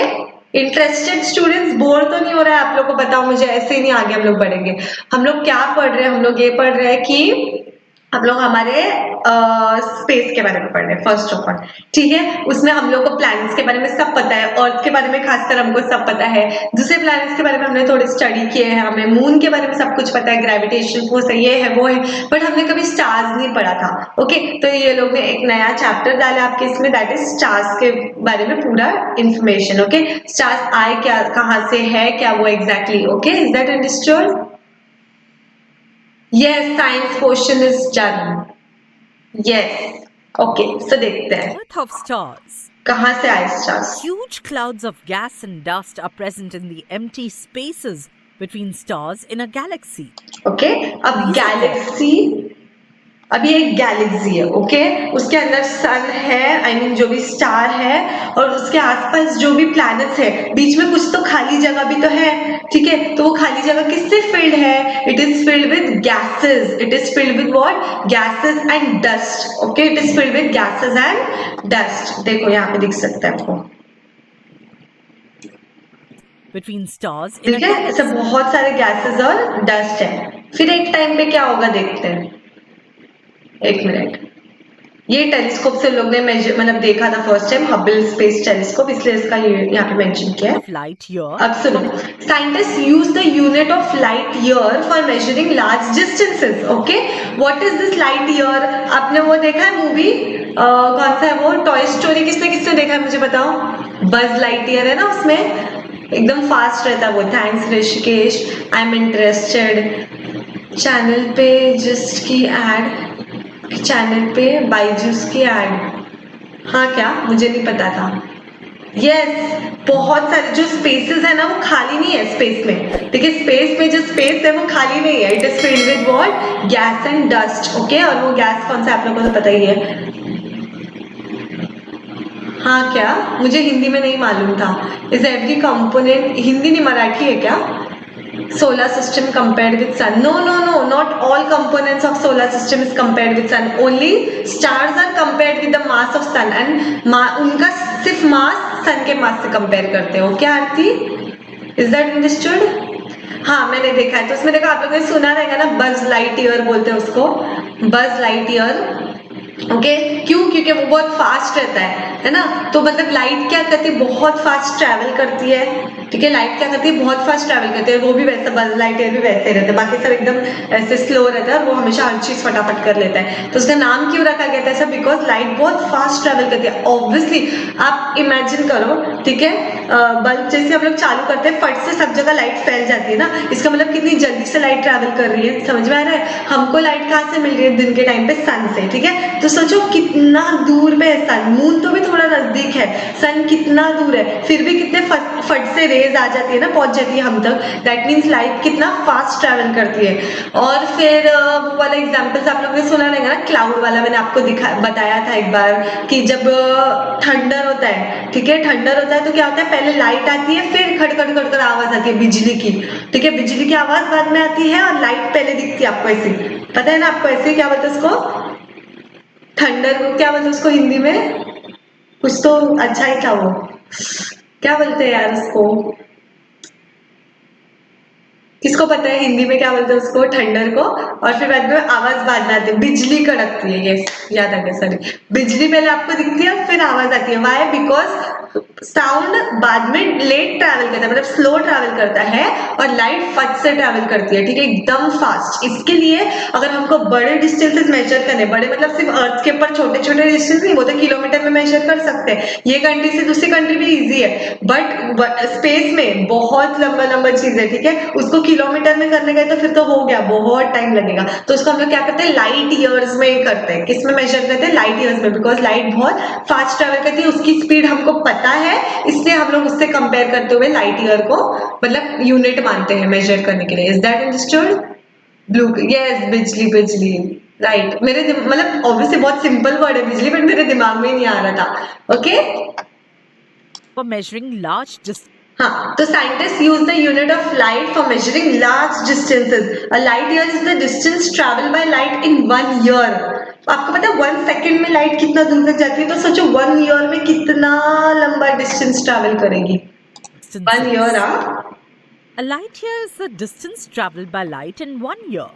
B: इंटरेस्टेड स्टूडेंट्स, बोर तो नहीं हो रहा है आप लोग को? बताओ मुझे, ऐसे ही नहीं आगे हम लोग बढ़ेंगे। हम लोग क्या पढ़ रहे हैं? हम लोग ये पढ़ रहे हैं कि हम लोग हमारे स्पेस के बारे में पढ़ रहे हैं फर्स्ट ऑफ ऑल, ठीक है। उसमें हम लोग को प्लैनेट्स के बारे में सब पता है, अर्थ के बारे में खासकर हमको सब पता है, दूसरे प्लैनेट्स के बारे में हमने थोड़ी स्टडी किए हैं, हमें मून के बारे में सब कुछ पता है, ग्रेविटेशन फोर्स है, ये है वो है, बट हमने कभी स्टार्स नहीं पढ़ा था। ओके, तो ये लोग ने एक नया चैप्टर डाला आपके इसमें, दैट इज स्टार्स के बारे में पूरा इंफॉर्मेशन। ओके, स्टार्स आए क्या, कहाँ से है क्या वो exactly. Okay, is that understood? Yes, science portion is done. Yes. Okay, so देखते हैं
A: birth of stars.
B: कहाँ से आए stars.
A: Huge clouds of gas and dust are present in the empty spaces between stars in a galaxy.
B: Okay, अब
A: These are
B: Galaxy, अभी एक Galaxy है, okay, उसके अंदर सन है, आई मीन जो भी स्टार है, और उसके आसपास जो भी प्लैनेट्स है, बीच में कुछ तो खाली जगह भी तो है, ठीक है। तो वो खाली जगह किससे फिल्ड है? It is filled with gases, it is filled with what? Gases and dust. Okay, it is filled with gases and dust. देखो यहाँ पे दिख सकता है आपको,
A: between stars in a
B: ठीक है, ऐसे
A: galaxy.
B: बहुत सारे गैसेस और डस्ट है। फिर एक टाइम पे क्या होगा देखते हैं, एक मिनट। ये टेलीस्कोप से लोग ने मेजर मतलब देखा था first time, Hubble space telescope, इसलिए इसका यहाँ पे मेंशन किया है।
A: Of light year.
B: अब सुनो, scientist use the unit of light year for measuring large distances. Okay, what is this light year? आपने वो देखा है मूवी, कौन सा है वो, टॉय स्टोरी? किसने किसने देखा है मुझे बताओ? बज लाइट ईयर है ना उसमें, एकदम फास्ट रहता है वो। Thanks Rishikesh, I am interested. Channel पे जस्ट की एड, चैनल पे बाईजूस की एड, हाँ क्या, मुझे नहीं पता था। यस, बहुत सारे जो स्पेसेस है ना वो खाली नहीं है स्पेस में, ठीक है। स्पेस में जो स्पेस है वो खाली नहीं है, it is filled with what? Gas and dust. Okay, और वो गैस कौन सा आप लोगों को तो पता ही है। हाँ क्या, मुझे हिंदी में नहीं मालूम था। इज एवरी कंपोनेंट, हिंदी नहीं मराठी है क्या? solar system compared with sun, no no no, not all components of solar system is compared with sun, only stars are compared with the mass of sun and उनका सिर्फ मास सन के मास से compare करते हो क्या आरती? Is that understood? हाँ मैंने देखा है, तो उसमें देखो आप लोगों ने सुना रहेगा ना, बज लाइट ईयर बोलते हैं उसको, बज लाइट ईयर। ओके, क्यों? क्योंकि वो बहुत फास्ट रहता है ना। तो मतलब लाइट क्या करती है, बहुत फास्ट ट्रैवल करती है, ठीक है। लाइट क्या करती है, बहुत फास्ट ट्रैवल करती है। वो भी वैसा, बज लाइट ईयर भी वैसे रहता है, बाकी सब एकदम ऐसे स्लो रहता है और वो हमेशा हर चीज फटाफट कर लेता है। तो उसका नाम क्यों रखा गया था ऐसा? बिकॉज लाइट बहुत फास्ट ट्रैवल करती है। ऑब्वियसली आप इमेजिन करो, ठीक है, बल्ब जैसे हम लोग चालू करते हैं, फट से सब जगह लाइट फैल जाती है ना, इसका मतलब कितनी जल्दी से लाइट ट्रैवल कर रही है। समझ में आ रहा है? हमको लाइट कहाँ से मिल रही है? दिन के टाइम पे सन से, ठीक है। तो सोचो कितना दूर पे है सन, मून तो भी थोड़ा नजदीक है, सन कितना दूर है, फिर भी कितने फट से रेज आ जाती है ना, पहुंच जाती है हम तक। दैट मीन्स लाइट कितना फास्ट ट्रैवल करती है। और फिर वो वाला एग्जाम्पल्स आप लोगों ने सुना रहेगा ना, क्लाउड वाला, मैंने आपको बताया था एक बार कि जब थंडर होता है, ठीक है, थंडर होता है तो क्या होता है, पहले लाइट आती है, फिर खड़खड़ खड़खड़ आवाज आती है बिजली की, ठीक है। बिजली की आवाज बाद में आती है और लाइट पहले दिखती है आपको, ऐसे पता है ना आपको, ऐसे क्या बोलते हैं उसको, थंडर को क्या बोलते हैं उसको हिंदी में? कुछ तो अच्छा ही था वो, क्या बोलते हैं यार उसको, किसको पता है हिंदी में क्या बोलते हैं उसको, थंडर को? और फिर बाद में आवाज बाद में आती है, बिजली कड़कती है, ये याद आ गया, सॉरी। बिजली पहले आपको दिखती है और फिर आवाज आती है। वाई? बिकॉज साउंड बाद में लेट ट्रैवल करता है, मतलब स्लो ट्रैवल करता है, और लाइट फट से ट्रैवल करती है, ठीक है, एकदम फास्ट। इसके लिए अगर हमको बड़े डिस्टेंसेस मेजर करने, बड़े मतलब सिर्फ अर्थ के ऊपर छोटे छोटे डिस्टेंस नहीं, वो तो किलोमीटर में मेजर कर सकते हैं, ये कंट्री से दूसरी कंट्री भी इजी है, बट स्पेस में बहुत लंबा लंबा चीज है, ठीक है, उसको किलोमीटर में करने गए तो फिर तो हो गया, बहुत टाइम लगेगा। तो उसको हम लोग क्या करते हैं, लाइट ईयर्स में करते हैं। किस में मेजर करते हैं? लाइट ईयर्स में, बिकॉज लाइट बहुत फास्ट ट्रैवल करती है, उसकी स्पीड हमको पता है, इसलिए हम लोग उससे कंपेयर करते हुए लाइट ईयर को मतलब यूनिट मानते हैं मेजर करने के लिए। Is that understood? Blue, yes, बिजली, बिजली, राइट। मेरे मतलब ऑब्वियसली बहुत सिंपल वर्ड है बिजली, बट मेरे दिमाग में नहीं आ रहा था। Okay,
A: For measuring large distances.
B: हाँ, तो scientist use the unit of light for measuring large distances. A light year is the distance travel by light in 1 year. आपको पता है 1 सेकेंड में लाइट कितना दूर तक जाती है, तो सोचो 1 ईयर में कितना लंबा डिस्टेंस ट्रैवल करेगी। 1 ईयर,
A: Distances.
B: हाँ।
A: A light year is the distance traveled by light in 1 year.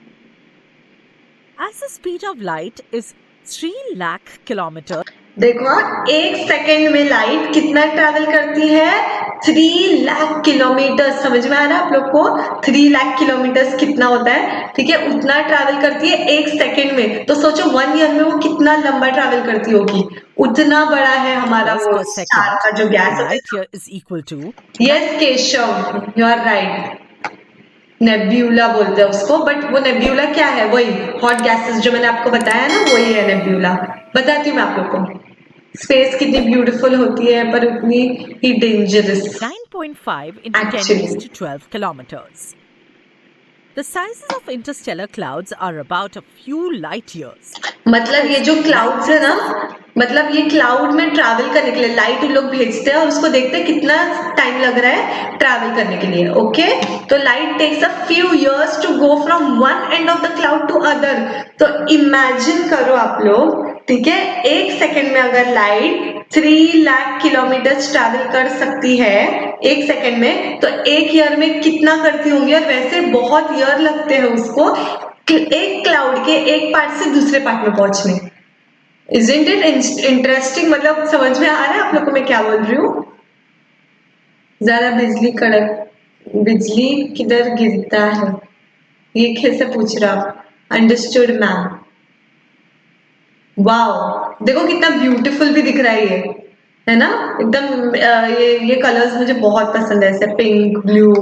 A: As the speed of light is 3 lakh kilometers
B: देखो हाँ, 1 सेकेंड में लाइट कितना ट्रैवल करती है? 3 लाख किलोमीटर। समझ में आ रहा है आप लोग को? 3 लाख किलोमीटर कितना होता है? ठीक है, उतना ट्रैवल करती है 1 सेकेंड में। तो सोचो 1 ईयर में वो कितना लंबा ट्रैवल करती होगी। उतना बड़ा है हमारा वो
A: per
B: स्टार
A: second.
B: का जो
A: A
B: गैस होता
A: light year is equal to
B: है। Yes Keshav, you are right. Nebula बोलते हैं उसको, बट वो नेब्यूला क्या है? वही हॉट गैसेस जो मैंने आपको बताया ना, वही है नेब्यूला। बताती हूँ मैं आप लोग को। स्पेस कितनी ब्यूटीफुल होती है पर उतनी ही dangerous
A: 9.5 into 10
B: actually.
A: raised to 12 kilometers. The sizes of interstellar clouds are about a few light years.
B: मतलब ये जो क्लाउड्स है ना, मतलब ये क्लाउड में ट्रैवल करने के लिए लाइट लोग भेजते हैं और उसको देखते हैं कितना टाइम लग रहा है ट्रैवल करने के लिए। ओके, तो light takes a few years to go from one end of the cloud to other. तो इमेजिन करो आप लोग, ठीक है, 1 सेकेंड में अगर लाइट 3 लाख किलोमीटर ट्रैवल कर सकती है 1 सेकेंड में, तो 1 ईयर में कितना करती होंगी? और वैसे बहुत ईयर लगते हैं उसको एक क्लाउड के एक पार्ट से दूसरे पार्ट में पहुंचने। Isn't it interesting? मतलब समझ में आ रहा है आप लोग को मैं क्या बोल रही हूँ? जरा बिजली कड़क, बिजली किधर गिरता है, ये कैसे पूछ रहा आप? Understood ma'am. वाओ, देखो कितना ब्यूटीफुल भी दिख रहा है ये, है ना? एकदम ये कलर्स मुझे बहुत पसंद है, ऐसे पिंक ब्लू।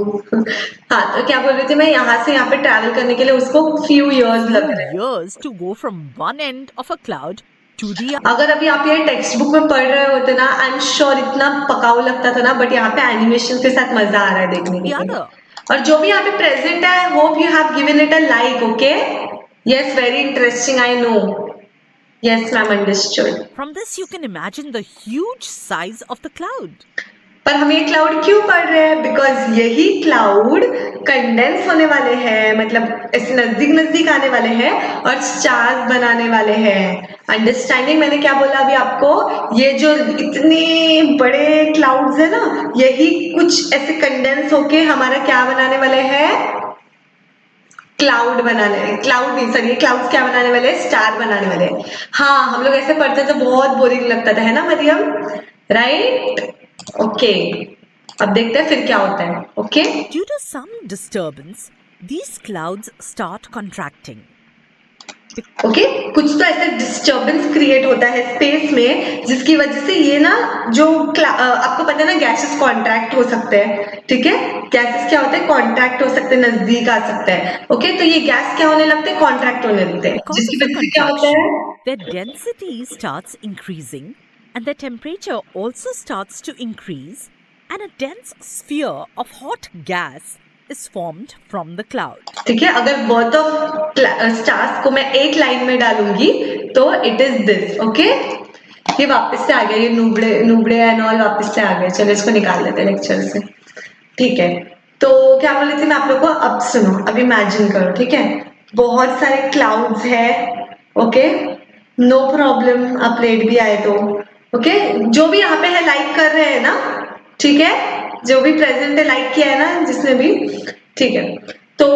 B: हाँ, तो क्या बोल रही थी मैं, यहाँ से यहाँ पे ट्रैवल करने के लिए उसको फ्यू इयर्स लग
A: Few
B: रहे हैं।
A: years to go from one end of a cloud to the
B: अगर अभी आप ये टेक्स्ट बुक में पढ़ रहे होते ना, आई एम श्योर इतना पकाऊ लगता था ना, बट यहाँ पे एनिमेशन के साथ मजा आ रहा है देखने के लिए।
A: other.
B: और जो भी यहाँ पे प्रेजेंट है, I hope you have given it a like. Okay, yes, very interesting, I know. Yes ma'am, understood.
A: From this, you can imagine the huge size of the cloud.
B: पर हम ये क्लाउड क्यों पढ़ रहे हैं? बिकॉज यही cloud condense होने वाले हैं, मतलब ऐसे नजदीक नजदीक आने वाले हैं और स्टार्स बनाने वाले हैं। अंडरस्टैंडिंग? मैंने क्या बोला अभी आपको? ये जो इतने बड़े क्लाउड्स है ना, यही कुछ ऐसे कंडेंस होके हमारा क्या बनाने वाले हैं? क्लाउड बनाने, क्लाउड नहीं सॉरी, क्लाउड्स क्या बनाने वाले हैं? स्टार बनाने वाले हैं। हाँ, हम लोग ऐसे पढ़ते तो बहुत बोरिंग लगता था, है ना मरियम? राइट? ओके, अब देखते हैं फिर क्या होता है। Okay,
A: Due to some disturbance, these clouds start contracting.
B: Okay, कुछ तो ऐसे डिस्टर्बेंस क्रिएट होता है स्पेस में, जिसकी वजह से ये ना जो आपको पता है ना, गैसेस कॉन्ट्रैक्ट हो सकते हैं। ठीक है, गैसेस क्या होते हैं? कॉन्ट्रैक्ट हो सकते हैं, नजदीक आ सकते हैं। ओके, तो ये गैस क्या होने लगते हैं? कॉन्ट्रैक्ट होने लगते हैं,
A: Because
B: जिसकी
A: of the
B: वजह से क्या होता है?
A: contraction, their density starts increasing and their temperature also starts to increase, and a dense sphere of hot gas is formed from the cloud.
B: ठीक है, अगर बोथ ऑफ स्टार्स को मैं एक लाइन में डालूंगी तो इट इज दिस। ओके, ये वापस से आ गया, ये नूबड़े एंड ऑल वापस से आ गए। चलो इसको निकाल लेते हैं लेक्चर से। ठीक है, तो क्या बोल रही थी मैं आप लोग को? अब सुनो, अब इमेजिन करो, ठीक है, बहुत सारे क्लाउड्स है। ओके, नो प्रॉब्लम, आप रेड भी आए तो। ओके, जो भी यहाँ पे है लाइक कर रहे हैं ना? ठीक है, जो भी प्रेजेंट है लाइक किया है ना जिसने भी? ठीक है, तो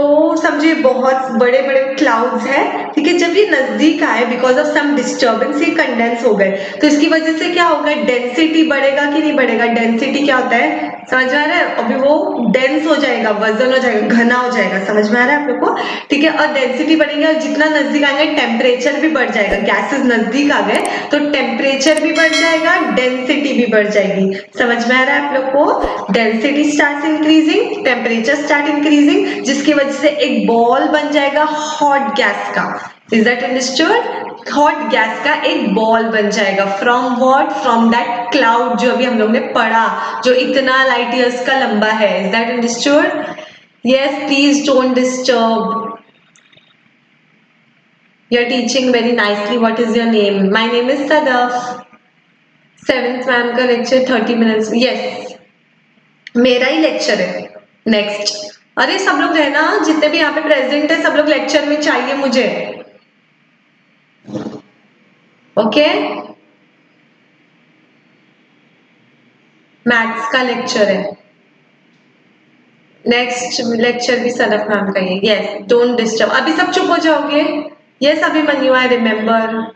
B: समझिए बहुत बड़े बड़े क्लाउड्स हैं। ठीक है, जब ये नजदीक आए बिकॉज ऑफ सम डिस्टर्बेंस ये कंडेंस हो गए, तो इसकी वजह से क्या होगा? डेंसिटी बढ़ेगा कि नहीं बढ़ेगा? डेंसिटी क्या होता है, समझ में आ रहा है? अभी वो डेंस हो जाएगा, वजन हो जाएगा, घना हो जाएगा। समझ में आ रहा है आप लोग को? ठीक है, और डेंसिटी बढ़ेगी, और जितना नजदीक आएंगे टेम्परेचर भी बढ़ जाएगा। गैसेस नजदीक आ गए तो टेम्परेचर भी बढ़ जाएगा, डेंसिटी भी बढ़ जाएगी। समझ में आ रहा है आप लोग को? Density start increasing, temperature start increasing, जिसकी वजह से एक बॉल बन जाएगा हॉट गैस का। Is that understood? Hot gas का एक बॉल बन जाएगा from what? From that cloud जो अभी हम लोग ने पढ़ा, जो इतना लाइट ईयर्स का लंबा है। Is that understood? Yes, please don't disturb. You are teaching very nicely. What is your name? My name is Sadaf. 7th ma'am का लेक्चर 30 मिनट्स। यस, मेरा ही लेक्चर है नेक्स्ट। अरे सब लोग रहना, जितने भी यहाँ पे प्रेजेंट है सब लोग लेक्चर में चाहिए मुझे। ओके, मैथ्स का लेक्चर है नेक्स्ट। लेक्चर भी सनफ मैम का है। Yes, don't disturb. अभी सब चुप हो जाओगे? Yes Abhimanyu, I remember.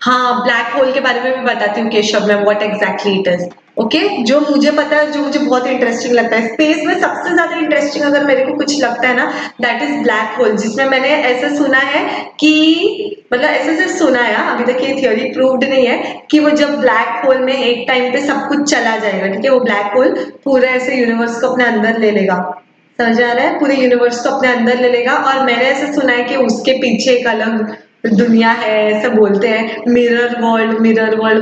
B: हाँ, ब्लैक होल के बारे में भी बताती हूँ Keshav ma'am, what exactly it is. Okay, जो मुझे पता है, जो मुझे बहुत इंटरेस्टिंग लगता है स्पेस में, सबसे ज्यादा इंटरेस्टिंग अगर मेरे को कुछ लगता है ना, दैट इज ब्लैक होल। जिसमें मैंने ऐसे सुना है कि, मतलब ऐसे सिर्फ सुना है, अभी तक ये थियोरी प्रूव्ड नहीं है, कि वो जब ब्लैक होल में एक टाइम पे सब कुछ चला जाएगा, ठीक है, वो ब्लैक होल पूरे ऐसे यूनिवर्स को अपने अंदर ले लेगा। समझ आ रहा है? पूरे यूनिवर्स को अपने अंदर ले लेगा। और मैंने ऐसे सुना है कि उसके पीछे एक अलग दुनिया है, ऐसे बोलते हैं, मिरर वर्ल्ड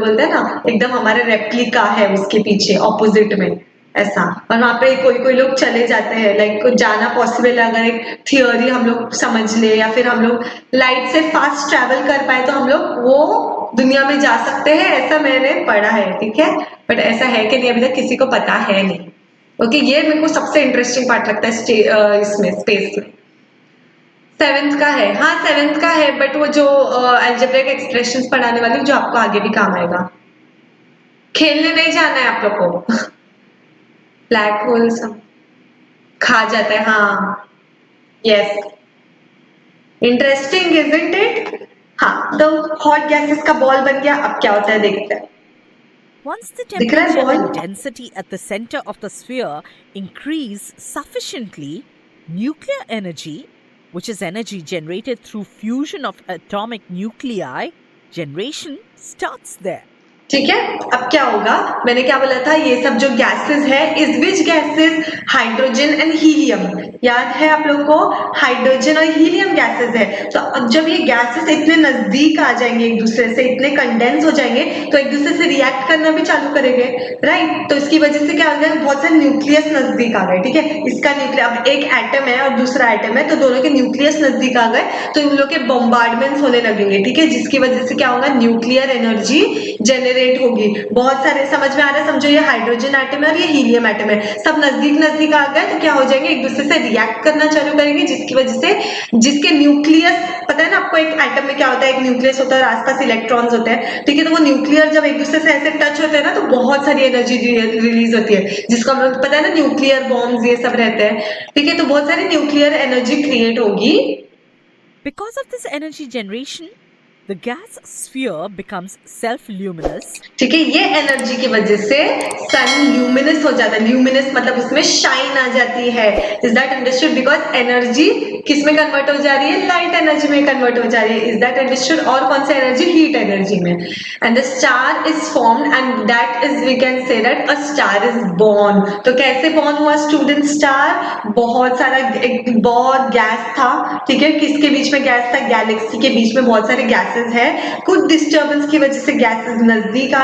B: बोलते हैं ना, एकदम हमारे रेप्लिका है उसके पीछे ऑपोजिट में, ऐसा। और वहां पे कोई कोई लोग चले जाते हैं, लाइक जाना पॉसिबल है अगर एक थियोरी हम लोग समझ ले, या फिर हम लोग लाइट से फास्ट ट्रेवल कर पाए तो हम लोग वो दुनिया में जा सकते हैं, ऐसा मैंने पढ़ा है, ठीक है। बट ऐसा है कि नहीं अभी तक किसी को पता है नहीं। ओके, ये मेरे को सबसे इंटरेस्टिंग पार्ट लगता है इसमें, स्पेस में। सेवेंथ का है, हाँ सेवेंथ का है, बट वो जो अलजेब्रिक एक्सप्रेशंस पढ़ाने वाली, जो आपको आगे भी काम आएगा। खेलने नहीं जाना है आप लोग को। ब्लैक होल सब खा जाता है, हाँ। Yes, interesting isn't it? हाँ, तो हॉट गैसेस का बॉल बन गया। अब क्या होता है देखते हैं।
A: Once the
B: दिख रहा है
A: temperature and
B: ball?
A: density at the center of the sphere increase sufficiently, nuclear energy, which is energy generated through fusion of atomic nuclei, generation starts there.
B: ठीक है, अब क्या होगा? मैंने क्या बोला था, ये सब जो गैसेस है, is which gases? Hydrogen and helium. याद है आप लोग को? हाइड्रोजन और हीलियम गैसेस है। तो अब जब ये गैसेस इतने नजदीक आ जाएंगे एक दूसरे से, इतने कंडेंस हो जाएंगे, तो एक दूसरे से रिएक्ट करना भी चालू करेंगे, राइट? तो इसकी वजह से क्या हो गया, बहुत सारे न्यूक्लियस नजदीक आ गए, ठीक है। इसका न्यूक्लियस, अब एक एटम है और दूसरा एटम है, तो दोनों के न्यूक्लियस नजदीक आ गए, तो इन लोग के बॉम्बार्डमेंट्स होने लगेंगे, ठीक है, जिसकी वजह से क्या होगा, न्यूक्लियर एनर्जी जनरेट होगी। बहुत सारे, समझ में आ रहा है? समझो, ये हाइड्रोजन एटम है और ये हीलियम एटम है, सब नजदीक नजदीक आ गए, तो क्या हो जाएंगे, एक दूसरे से रिएक्ट करना चालू करेंगे, जिसकी वजह से, जिसके न्यूक्लियस, पता है ना आपको, एक एटम में क्या होता है, एक न्यूक्लियस होता है और आसपास इलेक्ट्रॉन्स होते हैं, ठीक है। तो वो न्यूक्लियर जब एक दूसरे से ऐसे टच होते हैं ना, तो बहुत सारी एनर्जी रिलीज होती है, जिसको हम लोग पता है ना, न्यूक्लियर बॉम्ब्स ये सब रहते हैं, ठीक है। तो बहुत सारी न्यूक्लियर एनर्जी क्रिएट होगी।
A: Because of this energy generation, the gas sphere becomes self-luminous.
B: ठीक है, ये एनर्जी की वजह से सन ल्यूमिनस हो जाता है। ल्यूमिनस मतलब उसमें शाइन आ जाती है। Is that understood? Because energy किस में कन्वर्ट हो जा रही है, लाइट एनर्जी में कन्वर्ट हो जा रही है। Is that understood? और कौन सा एनर्जी, हीट एनर्जी में। And the star is formed, and that is, we can say that a star is born. तो कैसे बोर्न हुआ स्टूडेंट स्टार? बहुत सारा, एक बहुत गैस था, ठीक है। किसके बीच में गैस था? गैलेक्सी के बीच में बहुत सारे गैसेस है। कुछ डिस्टर्बेंस की वजह से गैसेस नजदीक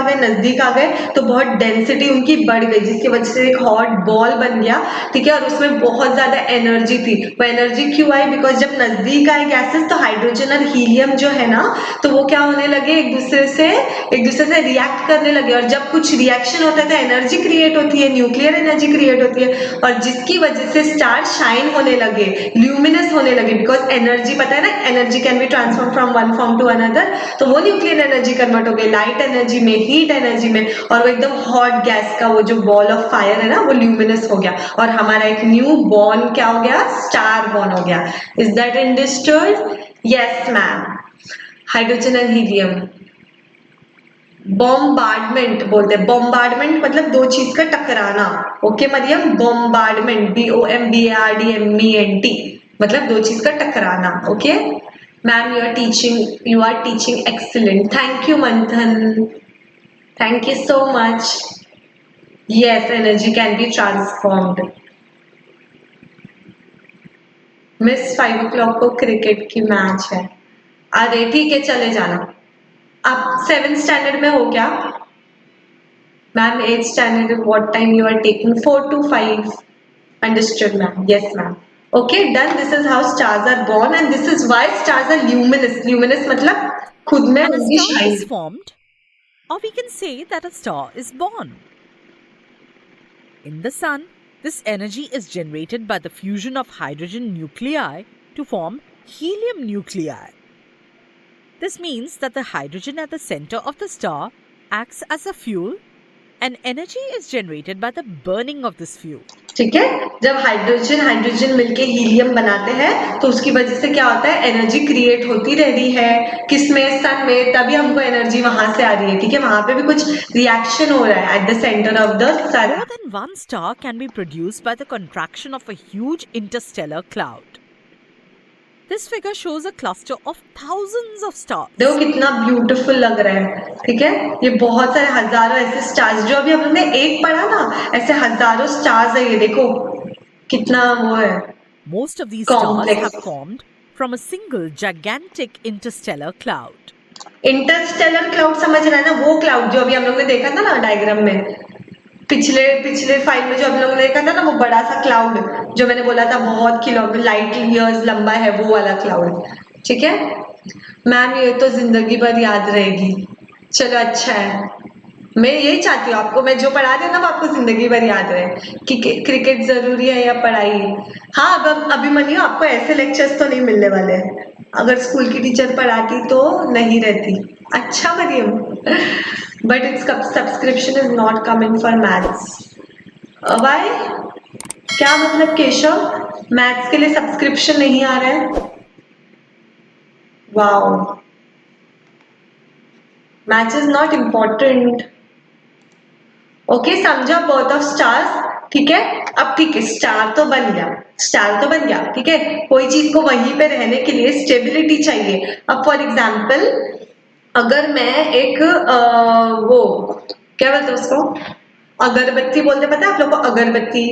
B: आ गए, तो बहुत डेंसिटी उनकी बढ़ गई, जिसकी वजह से एक हॉट बॉल बन गया, ठीक है। और उसमें बहुत ज्यादा एनर्जी थी। वो एनर्जी क्यों आई? बिकॉज जब नजदीक आए गैसेस, तो हाइड्रोजन और हीलियम जो है ना, तो वो क्या होने लगे, एक दूसरे से रिएक्ट करने लगे। और जब कुछ रिएक्शन होता है तो एनर्जी क्रिएट होती है, न्यूक्लियर एनर्जी क्रिएट होती है, और जिसकी वजह से स्टार शाइन होने लगे, ल्यूमिनस होने लगे। बिकॉज एनर्जी, पता है ना, energy can be transform from one form to another. तो वो न्यूक्लियर एनर्जी कन्वर्ट हो गई लाइट एनर्जी में, हीट एनर्जी में, और वो एकदम हॉट गैस का वो जो बॉल ऑफ फायर है ना, वो ल्यूमिनस हो गया, और हमारा एक न्यू बॉर्न क्या हो गया, स्टार बॉर्न हो गया। Is that understood? Yes ma'am. Hydrogen and helium bombardment बोलते हैं। बॉम्बार्डमेंट मतलब दो चीज का टकराना। ओके मरियम, बॉम्बार्डमेंट, BOMBARDMENT मतलब दो चीज का टकराना। Okay ma'am, you are teaching excellent. Thank you Manthan, thank you so much. Yes, energy can be transformed. Miss 5 o'clock को क्रिकेट की मैच है। अरे ठीक है, चले जाना। आप 7th स्टैंडर्ड में हो क्या ma'am? 8th standard, what time you are taking? 4 to 5. Understood ma'am, yes ma'am. Okay, done. This is how stars are born, and this is why stars are luminous. Luminous मतलब खुद में
A: And a
B: होगी
A: star is
B: shine.
A: formed, or we can say that a star is born. In the sun, this energy is generated by the fusion of hydrogen nuclei to form helium nuclei. This means that the hydrogen at the center of the star acts as a fuel and energy is generated by the burning of this fuel.
B: ठीक है, जब hydrogen मिलके helium बनाते हैं तो उसकी वजह से क्या होता है, एनर्जी क्रिएट होती रह रही है किसमें, सन में, तभी हमको एनर्जी वहां से आ रही है। ठीक है, वहां पे भी कुछ रिएक्शन हो रहा है at the centre of the sun.
A: More than one star can be produced by the contraction of a huge interstellar cloud. This figure shows a cluster of thousands of stars.
B: देखो कितना beautiful लग रहा है। ठीक है, ये बहुत सारे हजारों ऐसे स्टार्स, जो अभी हम लोग ने एक पढ़ा ना, ऐसे हजारों स्टार्स है। ये देखो कितना वो है।
A: Most of these
B: Complex.
A: stars have formed from a single gigantic interstellar cloud.
B: Interstellar cloud समझ रहा है ना, वो क्लाउड जो अभी हम लोग ने देखा था ना डायग्राम में, पिछले फाइल में जो हम लोग ने देखा था ना, वो बड़ा सा क्लाउड जो मैंने बोला था बहुत किलोमीटर लाइट ईयर्स लंबा है, वो वाला क्लाउड। ठीक है मैम, ये तो जिंदगी भर याद रहेगी। चलो अच्छा है, मैं यही चाहती हूँ आपको, मैं जो पढ़ा रही हूँ ना वो आपको जिंदगी भर याद रहे कि क्रिकेट जरूरी है या पढ़ाई। हाँ, अब अभिमन्यु आपको ऐसे लेक्चर्स तो नहीं मिलने वाले हैं, अगर स्कूल की टीचर पढ़ाती तो नहीं रहती। अच्छा Mariam, but it's subscription is not coming for maths. Why, क्या मतलब केशव, मैथ्स के लिए सब्सक्रिप्शन नहीं आ रहा है? Wow, maths is not important. Okay, समझो बर्थ ऑफ स्टार्स। ठीक है, अब ठीक है, स्टार तो बन गया। ठीक है, कोई चीज को वहीं पे रहने के लिए स्टेबिलिटी चाहिए। अब फॉर एग्जाम्पल अगर मैं एक वो क्या बोलते हैं उसको, अगरबत्ती बोलते, पता है आप लोग को अगरबत्ती?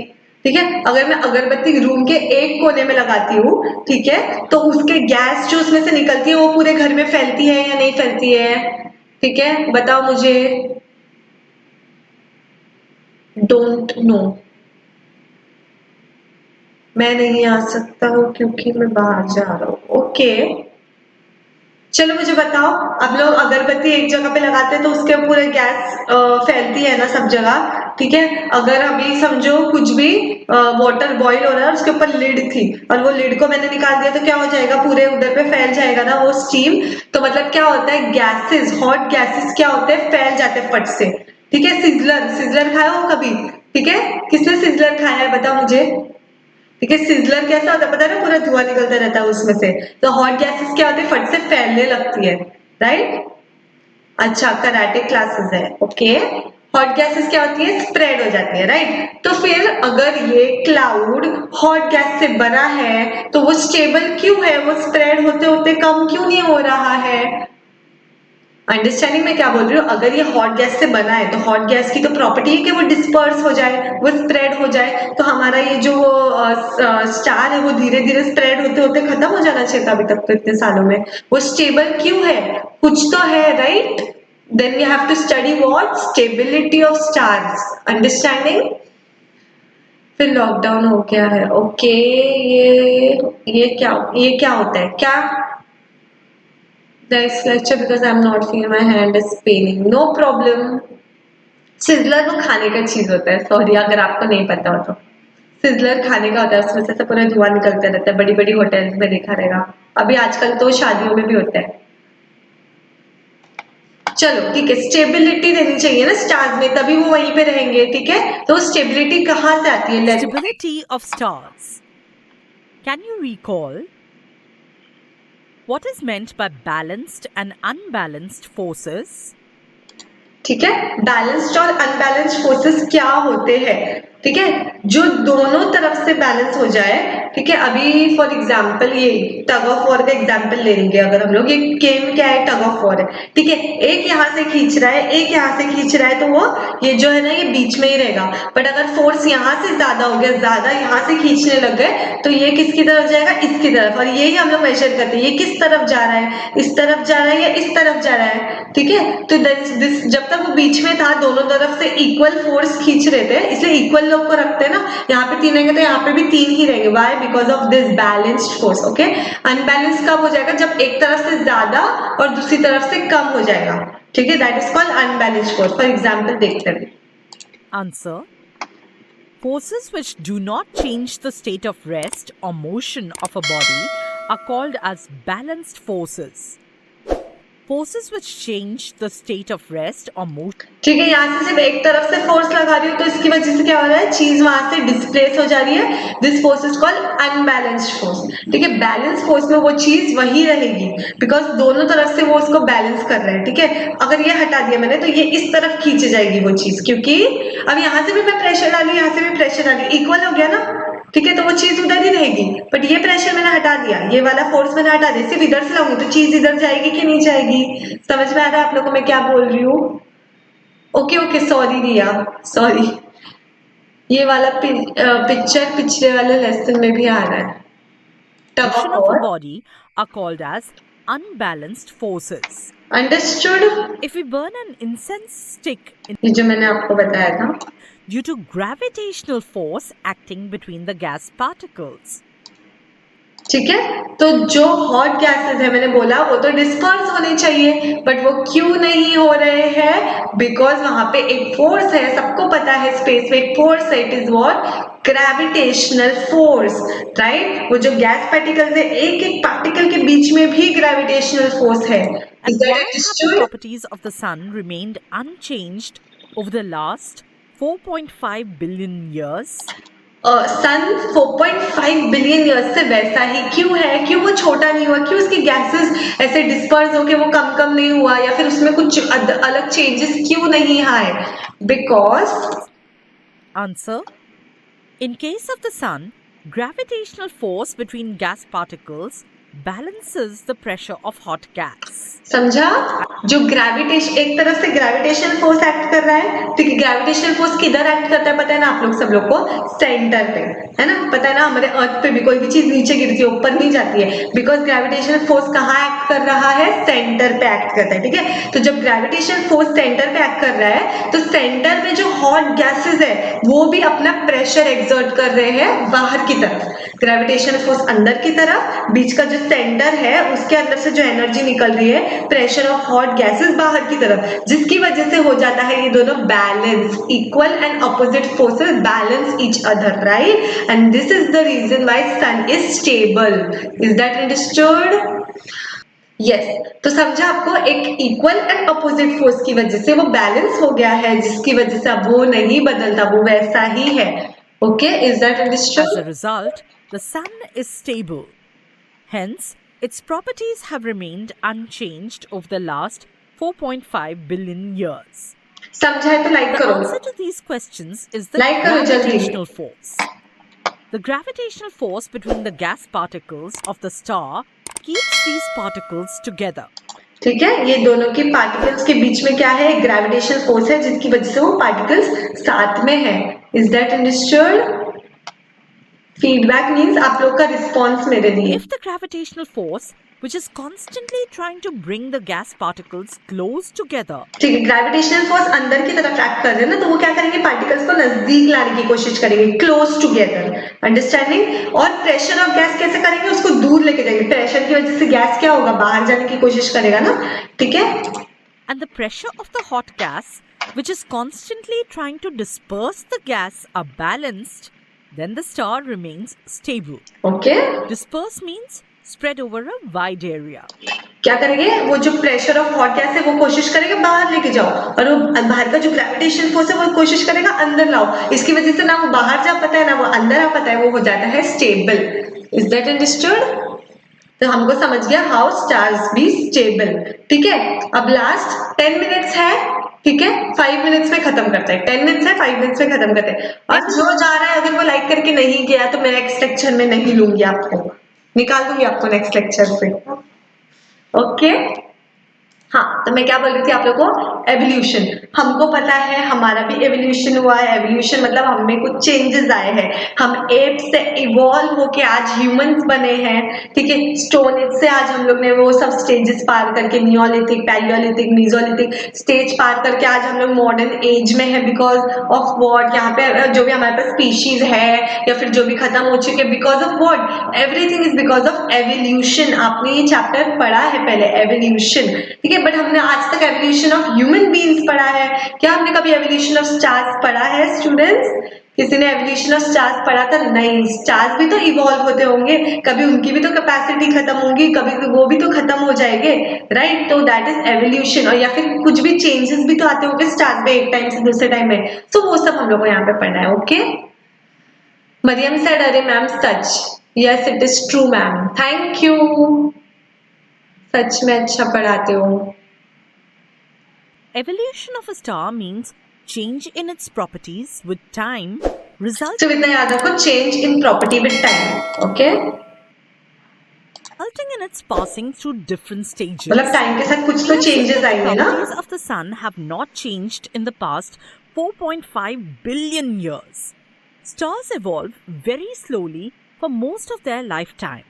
B: ठीक है, अगर मैं अगरबत्ती रूम के एक कोने में लगाती हूँ, ठीक है, तो उसके गैस जो उसमें से निकलती है वो पूरे घर में फैलती है या नहीं फैलती है? ठीक है, बताओ मुझे। डोंट नो, मैं नहीं आ सकता हूँ क्योंकि मैं बाहर जा रहा हूँ। ओके, चलो मुझे बताओ, आप लोग अगरबत्ती एक जगह पे लगाते हैं तो उसके पूरे गैस फैलती है ना सब जगह। ठीक है, अगर अभी समझो कुछ भी वाटर बॉईल हो रहा है और उसके ऊपर लिड थी और वो लिड को मैंने निकाल दिया तो क्या हो जाएगा, पूरे उधर पे फैल जाएगा ना वो स्टीम। तो मतलब क्या होता है, गैसेस, हॉट गैसेस क्या होते हैं, फैल जाते हैं फट से। ठीक है, सिजलर खाया हो कभी? ठीक है, किसने सिजलर खाया है बताओ मुझे? ठीक है, सिजलर कैसा होता है पता है ना, पूरा धुआं निकलता रहता है उसमें से। तो हॉट गैसेस क्या होती है, फट से फैलने लगती है, राइट? अच्छा, कराटे क्लासेस है। ओके, हॉट गैसेस क्या होती है, स्प्रेड हो जाती है, राइट? तो फिर अगर ये क्लाउड हॉट गैस से बना है तो वो स्टेबल क्यों है, वो स्प्रेड होते होते कम क्यों नहीं हो रहा है? अंडरस्टैंडिंग में क्या बोल रही हूँ, अगर ये हॉट गैस से बना है तो हॉट गैस की तो प्रॉपर्टी है कि वो डिस्पर्स हो जाए, वो स्प्रेड हो जाए। तो हमारा ये जो स्टार है वो धीरे धीरे स्प्रेड होते होते खत्म हो जाना चाहिए था अभी तक तो, इतने सालों में। वो स्टेबल क्यों है, कुछ तो है, right? Then we have to study what, stability of stars. Understanding? फिर लॉकडाउन हो गया है। ओके, ये क्या होता है क्या? This lecture because I'm not feeling my hand is paining. No problem. Sizzler वो खाने का चीज होता है, सॉरी अगर आपको नहीं पता हो तो। सिजलर खाने का होता है, उसमें से पूरा धुआं निकलता रहता है, बड़ी बड़ी होटल्स में देखा रहेगा, अभी आजकल तो शादियों में भी होता है। चलो ठीक है, स्टेबिलिटी देनी चाहिए ना स्टार्स में, तभी वो वहीं पे रहेंगे। ठीक है, तो स्टेबिलिटी कहाँ से आती है?
A: Stability of stars. Can you recall what is meant by balanced and unbalanced forces?
B: ठीक है, बैलेंस्ड और अनबैलेंस्ड फोर्सेस क्या होते हैं? ठीक है, जो दोनों तरफ से बैलेंस हो जाए। ठीक है, अभी फॉर एग्जांपल ये टग ऑफ वॉर का एग्जांपल ले लेंगे अगर हम लोग, ये गेम क्या है, टग ऑफ वॉर है। ठीक है, एक यहाँ से खींच रहा है, एक यहाँ से खींच रहा है, तो वो ये जो है ना ये बीच में ही रहेगा। बट अगर फोर्स यहाँ से ज्यादा हो गया, ज्यादा यहाँ से खींचने लग गए, तो ये किसकी तरफ जाएगा, इसकी तरफ। और यही हम लोग मेजर करते हैं, ये किस तरफ जा रहा है, इस तरफ जा रहा है या इस तरफ जा रहा है। ठीक है, तो जब तक वो बीच में था दोनों तरफ से इक्वल फोर्स खींच रहे थे, इसलिए इक्वल लोग को रखते हैं ना, यहाँ पे 3 रहेंगे तो यहाँ पे भी 3 ही रहेंगे। Why? Because of this balanced force. Okay, unbalance कब हो जाएगा, जब एक तरफ से ज्यादा और दूसरी तरफ से कम हो जाएगा। ठीक है, that is called unbalanced force. For example देखते हैं।
A: Answer. Forces which do not change the state of rest or motion of a body are called as balanced forces. Forces which change the state of rest or motion.
B: ठीक है, यहाँ से सिर्फ एक तरफ से फोर्स लगा रही हूँ तो इसकी वजह से क्या हो रहा है, चीज वहां से डिस्प्लेस हो जा रही है. This force is called unbalanced force. ठीक है, बैलेंस फोर्स में वो चीज वही रहेगी बिकॉज दोनों तरफ से वो उसको बैलेंस कर रहे हैं. ठीक है, अगर ये हटा दिया मैंने तो ये इस तरफ खींची जाएगी वो चीज, क्योंकि अब यहाँ से भी मैं प्रेशर डाली, यहाँ से भी प्रेशर डाली, इक्वल हो गया ना. ठीक है, तो वो चीज उधर ही रहेगी. बट ये प्रेशर मैंने हटा दिया, ये वाला फोर्स मैंने हटा दिया, सिर्फ इधर से लाऊंगी तो चीज इधर जाएगी कि नहीं जाएगी. समझ में आ रहा है आप लोगों को मैं क्या बोल रही हूँ? ओके ओके, सॉरी रिया, सॉरी. ये वाला पिक्चर पिछले वाले लेसन में भी आ रहा है.
A: Motion of a body are called as unbalanced forces.
B: Understood.
A: If we burn an incense stick
B: ये जो मैंने आपको बताया था,
A: due to gravitational force acting between the gas particles.
B: ठीक है, तो जो हॉट गैसेस है मैंने बोला वो तो डिस्पर्स होने चाहिए, बट वो क्यों नहीं हो रहे हैं? बिकॉज वहां पे एक फोर्स है, सबको पता है स्पेस में एक फोर्स है. It is what? Gravitational force, right? वो जो गैस पार्टिकल्स है, एक एक पार्टिकल के बीच में भी ग्रेविटेशनल फोर्स है.
A: And why have the properties of the sun remained unchanged over the last 4.5 billion years?
B: Sun 4.5 billion years से वैसा ही क्यों है? क्यों वो छोटा नहीं हुआ? क्यों उसकी गैसेस ऐसे डिस्पर्स होके वो कम नहीं हुआ, या फिर उसमें कुछ अलग चेंजेस क्यों नहीं आए? Because
A: Answer. In case of the sun, gravitational force between gas particles balances the pressure of hot gas.
B: समझा? जो ग्रेविटेशन, एक तरफ से ग्रेविटेशनल फोर्स एक्ट कर रहा है. ठीक है, ग्रेविटेशनल फोर्स किधर एक्ट करता है पता है ना आप लोग सब लोग को? सेंटर पे, है ना? पता है ना, हमारे अर्थ पे भी कोई भी चीज नीचे गिरती है ऊपर नहीं जाती है, बिकॉज ग्रेविटेशनल फोर्स कहाँ एक्ट कर रहा है? सेंटर पे एक्ट करता है. ठीक है, तो जब ग्रेविटेशनल फोर्स सेंटर पे एक्ट कर रहा है तो सेंटर में जो हॉट गैसेस है वो भी अपना प्रेशर एक्सर्ट कर रहे हैं बाहर की तरफ. ग्रेविटेशनल फोर्स अंदर की तरफ, बीच का जो सेंटर है उसके अंदर से जो एनर्जी निकल रही है, प्रेशर ऑफ हॉट गैसेस बाहर की तरफ, जिसकी वजह से हो जाता है ये दोनों balance. Equal and opposite forces balance each other, right? And this is the reason why sun is stable. Is that understood? Yes. तो समझा आपको? एक इक्वल एंड अपोजिट फोर्स की वजह से वो बैलेंस हो गया है, जिसकी वजह से अब वो नहीं बदलता, वो वैसा ही है. Okay, is that understood?
A: As a result, the sun is stable. Hence, its properties have remained unchanged over the last 4.5 billion years.
B: समझा है तो लाइक
A: The
B: करो.
A: answer to these questions is the
B: Like करो जल्दी.
A: gravitational force. The gravitational force between the gas particles of the star keeps these particles together.
B: ठीक है, ये दोनों के पार्टिकल्स के बीच में क्या है? ग्रेविटेशनल फोर्स है, जिसकी वजह से वो पार्टिकल्स साथ में है. Is that understood? Feedback means आप लोग का रिस्पांस मेरे लिए.
A: If the gravitational force, which is constantly trying to bring the gas particles close together,
B: ठीक है, ग्रेविटेशनल फोर्स अंदर की तरफ एक्ट कर रहे हैं ना, तो वो क्या करेंगे? पार्टिकल्स को नजदीक लाने की कोशिश करेंगे, क्लोज टुगेदर. अंडरस्टैंडिंग? और प्रेशर ऑफ गैस कैसे करेंगे? उसको दूर लेके जाएंगे. प्रेशर की वजह से गैस क्या होगा? बाहर जाने की कोशिश करेगा ना. ठीक है,
A: and the pressure of the hot gas, which is constantly trying to disperse the gas, are balanced, then the star remains stable.
B: Okay.
A: Disperse means spread over a wide area.
B: क्या करेंगे? वो जो प्रेशर ऑफ हॉट गैस है वो कोशिश करेगा बाहर लेके जाओ, और वो बाहर का जो ग्रेविटेशन फोर्स है वो कोशिश करेगा अंदर लाओ. इसकी वजह से ना वो बाहर जा पाता है ना वो अंदर आ पाता है, वो हो जाता है स्टेबल. Is that understood? तो हमको समझ गया हाउ स्टार्स बी स्टेबल. ठीक है, अब लास्ट 10 मिनट्स है. ठीक है, 5 मिनट्स में खत्म करते हैं. 10 मिनट्स है, 5 मिनट्स में खत्म करते हैं. और जो जा रहा है अगर वो लाइक करके नहीं गया तो मैं नेक्स्ट लेक्चर में नहीं लूंगी, आपको निकाल दूंगी आपको नेक्स्ट लेक्चर से. ओके. हाँ, तो मैं क्या बोल रही थी आप लोगों को? एवोल्यूशन. हमको पता है हमारा भी एवोल्यूशन हुआ है. एवोल्यूशन मतलब हमें कुछ चेंजेस आए हैं. हम एप से इवॉल्व होके आज ह्यूमंस बने हैं. ठीक है, स्टोन एज से आज हम लोग ने वो सब स्टेजेस पार करके नियोलिथिक, पैलियोलिथिक, मीजोलिथिक स्टेज पार करके आज हम लोग मॉडर्न एज में है. Because of what? यहाँ पे जो भी हमारे पास स्पीशीज है या फिर जो भी खत्म हो चुके, because of what? Everything is because of evolution. आपने ये चैप्टर पढ़ा है पहले, एवोल्यूशन. ठीक है, बट हमने आज तक एवोल्यूशन ऑफ ह्यूमन बीइंग्स पढ़ा है क्या? हमने कभी एवोल्यूशन ऑफ स्टार्स पढ़ा है स्टूडेंट्स? किसी ने एवोल्यूशन ऑफ स्टार्स पढ़ा था? नहीं, स्टार्स भी तो इवॉल्व होते होंगे, कभी उनकी भी तो कैपेसिटी खत्म होगी, कभी वो भी तो खत्म हो जाएंगे, राइट? तो दैट इज एवोल्यूशन। और या फिर कुछ भी चेंजेस भी तो आते होंगे स्टार्स में एक टाइम से दूसरे टाइम में, तो वो सब हम लोग को यहाँ पे पढ़ना है। ओके, मरियम सेड अरे मैम सच, yes it is true ma'am, thank you, सच में अच्छा पढ़ाते हो।
A: Evolution of a star means change in its properties with time,
B: तो इतना याद रखो, change in property with time, okay,
A: resulting in its passing through different stages.
B: मतलब टाइम के साथ कुछ
A: We
B: तो
A: have seen
B: changes
A: that the
B: आएंगे ना।
A: properties of the sun have not changed in the past 4.5 billion years. Stars evolve very slowly for most of their lifetime.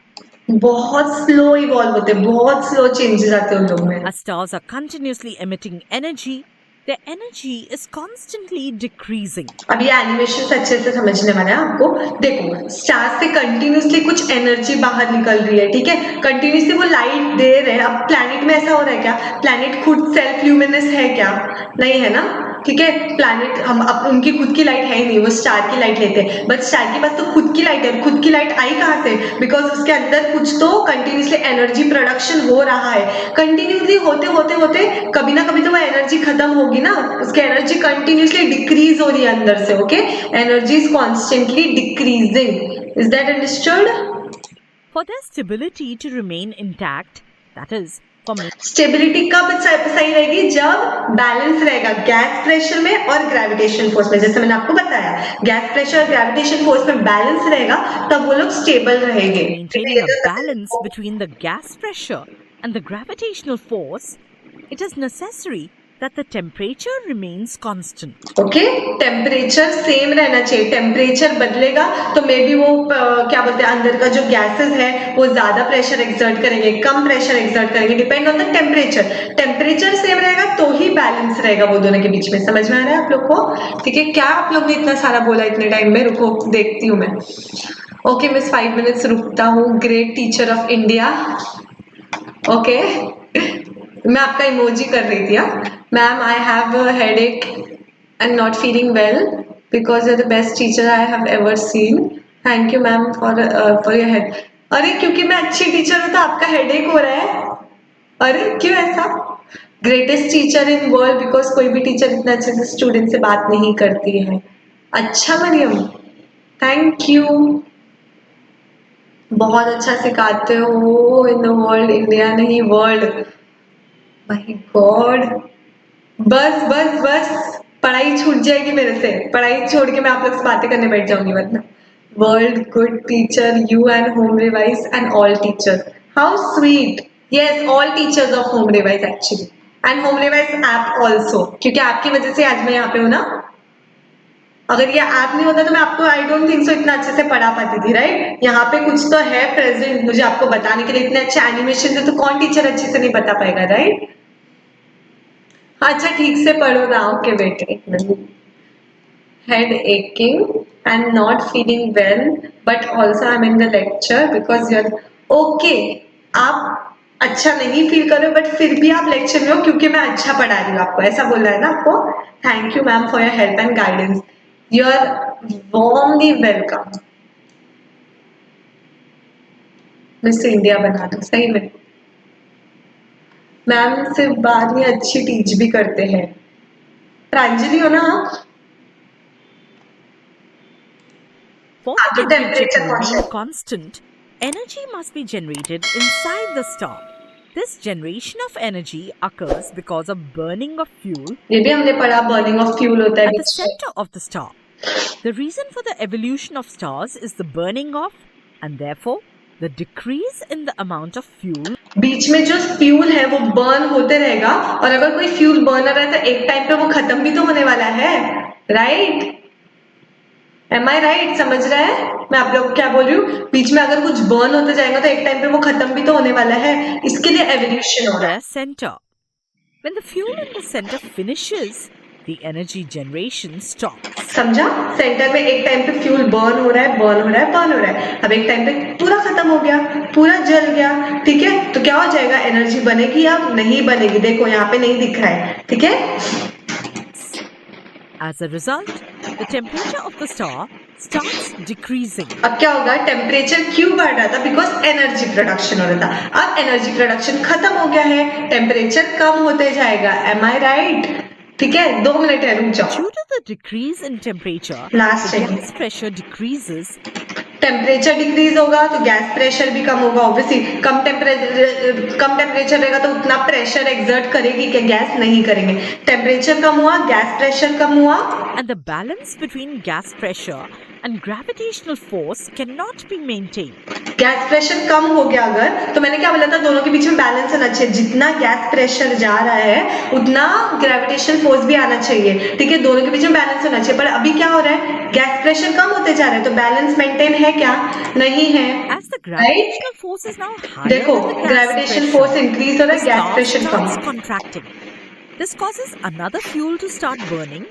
B: बहुत slow evolve होते हैं, बहुत स्लो चेंजेस आते हैं उन लोग में।
A: As stars are continuously emitting energy, their energy is constantly decreasing.
B: अब ये एनिमेशन अच्छे से समझने वाला है आपको। देखो, स्टार से कंटिन्यूसली कुछ एनर्जी बाहर निकल रही है, ठीक है, कंटिन्यूसली वो लाइट दे रहे हैं। अब प्लैनेट में ऐसा हो रहा है क्या? प्लैनेट खुद सेल्फ ल्यूमिनस है क्या? नहीं है ना, ठीक है। प्लैनेट हम अब उनकी खुद की लाइट है ही नहीं, वो स्टार की लाइट लेते हैं, बट स्टार के पास तो खुद की लाइट है। खुद की लाइट आई कहाँ से? बिकॉज उसके अंदर कुछ तो कंटिन्यूसली एनर्जी प्रोडक्शन हो रहा है। कंटिन्यूसली होते होते होते कभी ना कभी तो वो एनर्जी खत्म होगी ना, उसकी एनर्जी कंटिन्यूसली डिक्रीज हो रही है अंदर से। Okay, energy is constantly decreasing, is that understood?
A: For their stability to remain intact, that is, for
B: stability कब सही रहेगी? जब बैलेंस रहेगा गैस प्रेशर में और ग्रेविटेशन फोर्स में। जैसे मैंने आपको बताया, गैस प्रेशर और ग्रेविटेशन फोर्स में बैलेंस रहेगा तब वो लोग स्टेबल रहेंगे।
A: maintaining a balance between the gas pressure and the gravitational force, it is necessary that the temperature remains constant.
B: Okay, temperature same रहना चाहिए। टेम्परेचर बदलेगा तो मे बी वो क्या बोलते हैं, अंदर का जो गैसेस है वो ज्यादा प्रेशर एक्सर्ट करेंगे, कम प्रेशर एक्सर्ट करेंगे, depend on the temperature. Temperature same रहेगा तो ही बैलेंस रहेगा वो दोनों के बीच में। समझ में आ रहा है आप लोग को? ठीक है, क्या आप लोग ने इतना सारा बोला इतने टाइम में? रुको देखती हूँ मैं। ओके मिस, 5 मिनट्स रुकता हूँ। Great teacher of India. Okay, मैं आपका इमोजी कर रही थी। Ma'am I have a headache and not feeling well because your the best teacher I have ever seen. Thank you ma'am for your head. अरे क्योंकि मैं अच्छी टीचर हूँ तो आपका हेडेक हो रहा है? अरे क्यों ऐसा? Greatest teacher in world, because कोई भी टीचर इतना अच्छे से स्टूडेंट से बात नहीं करती है। अच्छा मरियम, थैंक यू, बहुत अच्छा सिखाते हो। इन द वर्ल्ड, इंडिया नहीं वर्ल्ड। माय गॉड, बस बस बस, पढ़ाई छूट जाएगी मेरे से। पढ़ाई छोड़ के मैं आप लोग से बातें करने बैठ जाऊंगी वरना। World good teacher you and home revise and all teachers, how sweet. Yes, all teachers of home revise actually, and home revise app also, क्योंकि आपकी वजह से आज मैं यहाँ पे हूँ ना। अगर ये ऐप नहीं होता तो मैं आपको आई डोंट थिंक सो इतना अच्छे से पढ़ा पाती थी, राइट? यहाँ पे कुछ तो है प्रेजेंट मुझे आपको बताने के लिए। इतने अच्छे एनिमेशन थे तो कौन टीचर अच्छे से नहीं बता पाएगा, राइट? अच्छा ठीक से पढ़ो ना। ओके बेटे, head aching and not feeling well but also I am in the lecture because your okay. आप अच्छा नहीं फील कर रहे हो बट फिर भी आप लेक्चर में हो क्योंकि मैं अच्छा पढ़ा रही हूँ आपको, ऐसा बोल रहा है ना आपको? Thank you ma'am for your help and guidance, you are warmly welcome. Miss India बना दो सही में। मैम सिर्फ बाद में अच्छी टीच भी करते हैं। प्रांजलि हो ना आप?
A: For the temperature to remain constant, energy must be generated inside the star. This generation of energy occurs because of burning of fuel
B: ये भी हमने पढ़ा, burning of fuel होता है
A: at the
B: बीच में।
A: center of the star. The reason for the evolution of stars is the burning of, and therefore the decrease in the amount of fuel.
B: बीच में जो fuel है वो बर्न होते रहेगा, और अगर कोई फ्यूल बर्नर है तो एक टाइम पे वो खत्म भी तो होने वाला है, राइट? एम आई राइट? समझ रहा है मैं आप लोग क्या बोल रही हूँ? बीच में अगर कुछ बर्न होते जाएगा तो एक टाइम पे वो खत्म भी तो होने वाला है, इसके लिए एवोल्यूशन हो रहा है।
A: Their center. When the fuel in the center finishes, the energy generation stops.
B: समझा? सेंटर में एक टाइम पे फ्यूल बर्न हो रहा है, बर्न हो रहा है, बर्न हो रहा है। अब एक टाइम पे पूरा खत्म हो गया, पूरा जल गया, ठीक है? तो क्या हो जाएगा? एनर्जी बनेगी या नहीं बनेगी? देखो यहाँ पे नहीं दिख रहा है, ठीक है?
A: As a result, the temperature of the star starts decreasing.
B: अब क्या होगा, टेम्परेचर क्यों बढ़ रहा था? बिकॉज एनर्जी प्रोडक्शन हो रहा था। अब एनर्जी प्रोडक्शन खत्म हो गया है, टेम्परेचर कम होते जाएगा। एम आई राइट? ठीक है, 2 मिनट है, रुक जाओ।
A: Due to the decrease in temperature,
B: Last
A: the
B: है।
A: gas pressure decreases.
B: Temperature decrease होगा तो गैस प्रेशर भी कम होगा। ऑब्वियसली कम टेम्परेचर रहेगा तो उतना प्रेशर एक्सर्ट करेगी कि गैस नहीं करेंगे। टेम्परेचर कम हुआ, गैस प्रेशर कम हुआ,
A: And the balance between gas pressure and gravitational force cannot be maintained.
B: Gas pressure कम हो गया अगर, तो मैंने क्या बोला था, दोनों के बीच में बैलेंस होना चाहिए। जितना गैस प्रेशर जा रहा है उतना ग्रेविटेशनल फोर्स भी आना चाहिए। ठीक है, दोनों के बीच में बैलेंस होना चाहिए। पर अभी क्या हो रहा है, गैस प्रेशर कम होते जा रहा है, तो बैलेंस मेंटेन है क्या? नहीं है।
A: As the gravitational force is now higher
B: देखो,
A: than the gas
B: gravitational
A: pressure,
B: force increase हो रहा है,
A: the
B: gas
A: star
B: pressure come.
A: starts contracting. This causes another fuel to start burning.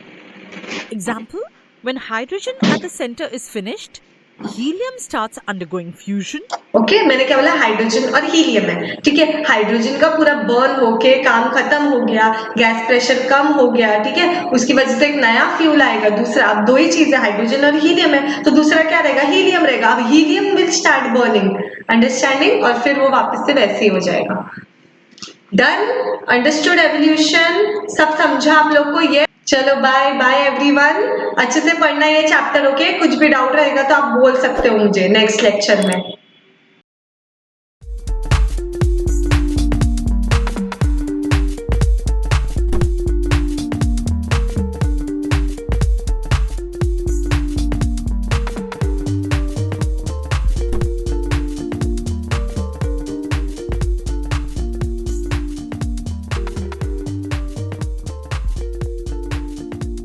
A: Example, when hydrogen at the center is finished, helium starts undergoing fusion.
B: Okay, मैंने क्या बोला, hydrogen और helium है। ठीक है, हाइड्रोजन का पूरा बर्न होके काम खत्म हो गया, गैस प्रेशर कम हो गया। ठीक है, उसकी वजह से एक नया फ्यूल आएगा दूसरा। अब 2 ही चीज है, हाइड्रोजन और हीलियम है, तो दूसरा क्या रहेगा, हीलियम रहेगा। अब helium will start burning, understanding, और फिर वो वापस से वैसे ही हो जाएगा। डन, अंडरस्टूड एवोल्यूशन, सब समझा आप लोग को ये? चलो बाय बाय एवरीवन, अच्छे से पढ़ना ये चैप्टर। ओके, कुछ भी डाउट रहेगा तो आप बोल सकते हो मुझे नेक्स्ट लेक्चर में।